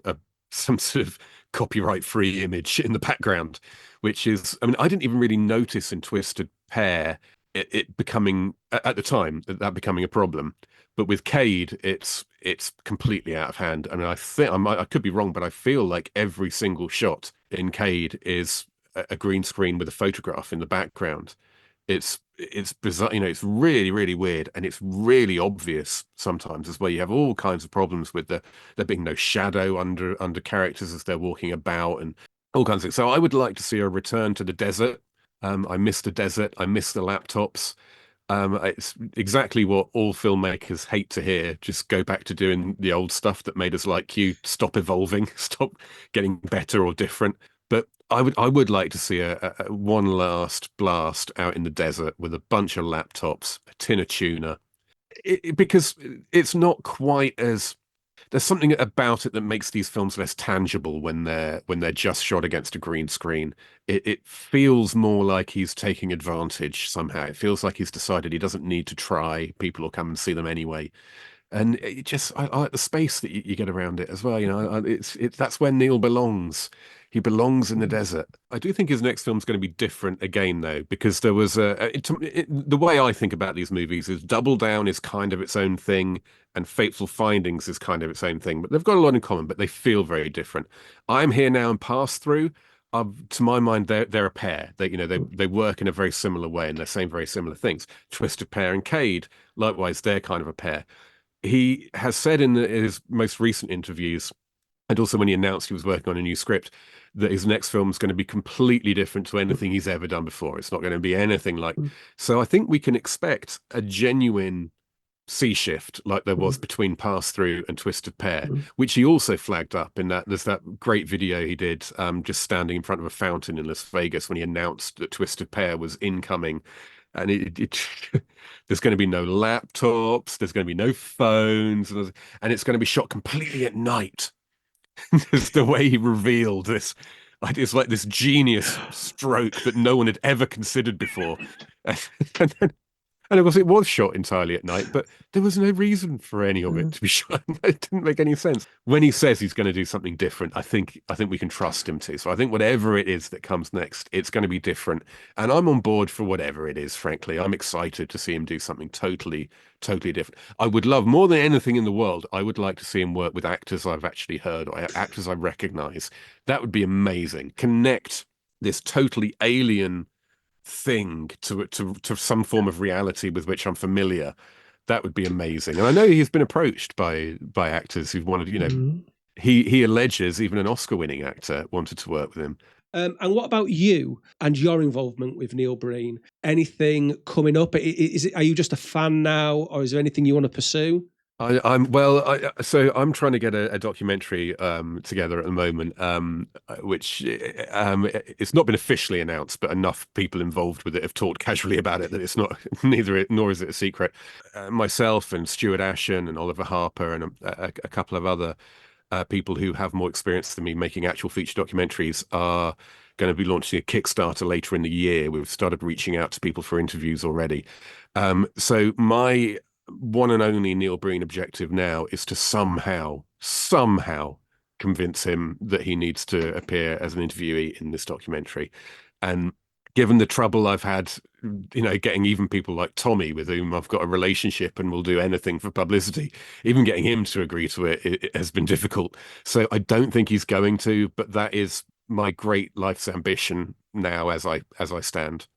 some sort of copyright-free image in the background, which is, I mean, I didn't even really notice in Twisted Pair it becoming, at the time, that becoming a problem. But with Cade, it's completely out of hand. I mean, I could be wrong, but I feel like every single shot in Cade is a green screen with a photograph in the background. It's bizarre, it's really, really weird, and it's really obvious sometimes as well. You have all kinds of problems with there being no shadow under characters as they're walking about, and all kinds of things. So I would like to see a return to the desert. I miss the desert. I miss the laptops. It's exactly what all filmmakers hate to hear. Just go back to doing the old stuff that made us like you. Stop evolving. Stop getting better or different. But I would like to see a one last blast out in the desert with a bunch of laptops, a tin of tuna, because it's not quite as There's something about it that makes these films less tangible when they're just shot against a green screen. It feels more like he's taking advantage somehow. It feels like he's decided he doesn't need to try. People will come and see them anyway. And it just, I like the space that you get around it as well. You know, that's where Neil belongs. He belongs in the desert. I do think his next film's going to be different again, though, because there was the way I think about these movies is Double Down is kind of its own thing, and Fateful Findings is kind of its own thing. But they've got a lot in common, but they feel very different. I'm Here Now and Pass Through. To my mind, they're a pair. They work in a very similar way, and they're saying very similar things. Twisted Pair and Cade, likewise, they're kind of a pair. He has said in his most recent interviews, and also when he announced he was working on a new script, that his next film is going to be completely different to anything he's ever done before. It's not going to be anything like. So I think we can expect a genuine sea shift like there was between Pass Through and Twisted Pair, which he also flagged up in that there's that great video he did just standing in front of a fountain in Las Vegas when he announced that Twisted Pair was incoming. And there's going to be no laptops, there's going to be no phones, and it's going to be shot completely at night. It's the way he revealed this. It's like this genius stroke that no one had ever considered before. And of course, it was shot entirely at night, but there was no reason for any of it to be shot. It didn't make any sense. When he says he's going to do something different, I think we can trust him to. So I think whatever it is that comes next, it's going to be different. And I'm on board for whatever it is, frankly. I'm excited to see him do something totally different. I would love, more than anything in the world, I would like to see him work with actors I've actually heard or actors I recognize. That would be amazing. Connect this totally alien thing to some form of reality with which I'm familiar. That would be amazing. And I know he's been approached by actors who've wanted, he alleges even an Oscar-winning actor wanted to work with him. And what about you and your involvement with Neil Breen? Anything coming up? Are you just a fan now, or is there anything you want to pursue? So I'm trying to get a documentary together at the moment, which it's not been officially announced, but enough people involved with it have talked casually about it that it's not nor is it a secret. Myself and Stuart Ashen and Oliver Harper and a couple of other people who have more experience than me making actual feature documentaries are going to be launching a Kickstarter later in the year. We've started reaching out to people for interviews already. So my one and only Neil Breen objective now is to somehow convince him that he needs to appear as an interviewee in this documentary. And given the trouble I've had, getting even people like Tommy, with whom I've got a relationship and will do anything for publicity, even getting him to agree to it has been difficult. So I don't think he's going to, but that is my great life's ambition now as I stand.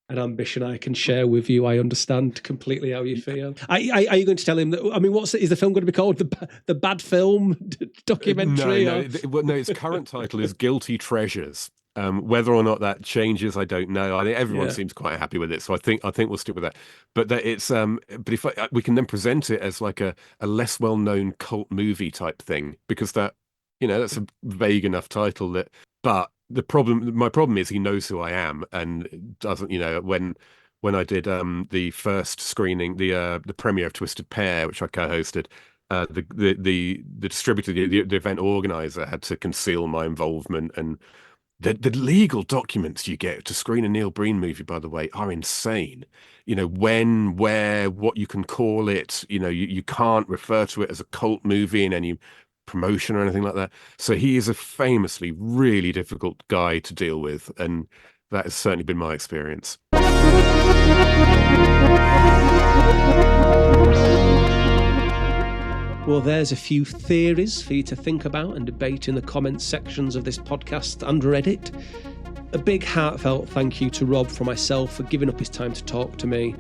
An ambition I can share with you. I understand completely how you feel. Are you going to tell him that? I mean, is the film going to be called the Bad Film documentary? No. Its current title is Guilty Treasures. Whether or not that changes, I don't know. I think everyone seems quite happy with it, so I think we'll stick with that. But that it's but if we can then present it as like a less well-known cult movie type thing, because that that's a vague enough title that. But my problem is he knows who I am and doesn't. When I did the first screening, the premiere of Twisted Pair, which I co-hosted, the distributor, the event organizer, had to conceal my involvement. And the legal documents you get to screen a Neil Breen movie, by the way, are insane. When, where, what you can call it. You can't refer to it as a cult movie in any promotion or anything like that. So he is a famously really difficult guy to deal with, and that has certainly been my experience. Well, there's a few theories for you to think about and debate in the comments sections of this podcast and Reddit. A big heartfelt thank you to Rob from myself for giving up his time to talk to me.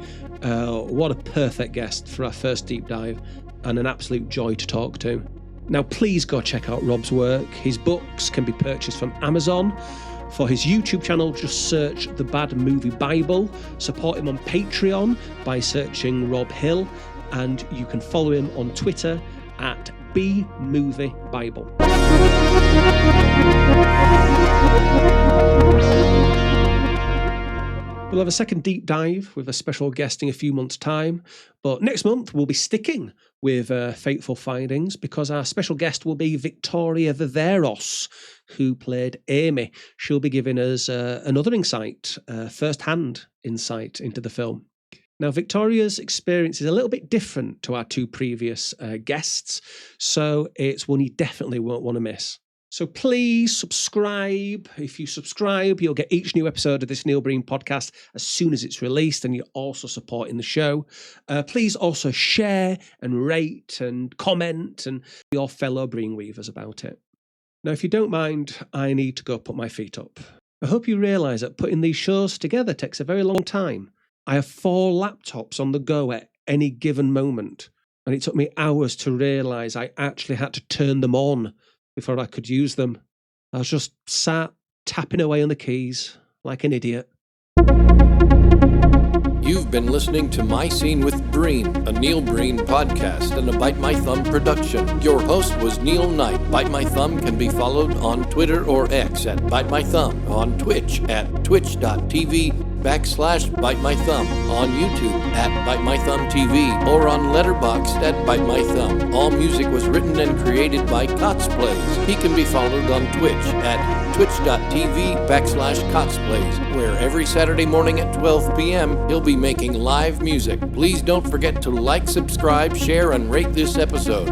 What a perfect guest for our first deep dive, and an absolute joy to talk to. Now, please go check out Rob's work. His books can be purchased from Amazon. For his YouTube channel, just search The Bad Movie Bible. Support him on Patreon by searching Rob Hill. And you can follow him on Twitter at bmoviebible. We'll have a second deep dive with a special guest in a few months' time. But next month, we'll be sticking with Fateful Findings, because our special guest will be Victoria Viveros, who played Amy. She'll be giving us another insight, first-hand insight into the film. Now, Victoria's experience is a little bit different to our two previous guests, so it's one you definitely won't want to miss. So please subscribe. If you subscribe, you'll get each new episode of this Neil Breen podcast as soon as it's released, and you're also supporting the show. Please also share and rate and comment and your fellow Breen Weavers about it. Now, if you don't mind, I need to go put my feet up. I hope you realise that putting these shows together takes a very long time. I have 4 laptops on the go at any given moment, and it took me hours to realise I actually had to turn them on before I could use them. I was just sat tapping away on the keys like an idiot. You've been listening to My Scene with Breen, a Neil Breen podcast and a Bite My Thumb production. Your host was Neil Knight. Bite My Thumb can be followed on Twitter or X at Bite My Thumb, on Twitch at twitch.tv/bitemythumb, on YouTube at bitemythumbtv, or on Letterboxd at bitemythumb. All music was written and created by Cotsplays. He can be followed on Twitch at twitch.tv/Cotsplays, where every Saturday morning at 12 p.m. he'll be making live music. Please don't forget to like, subscribe, share, and rate this episode.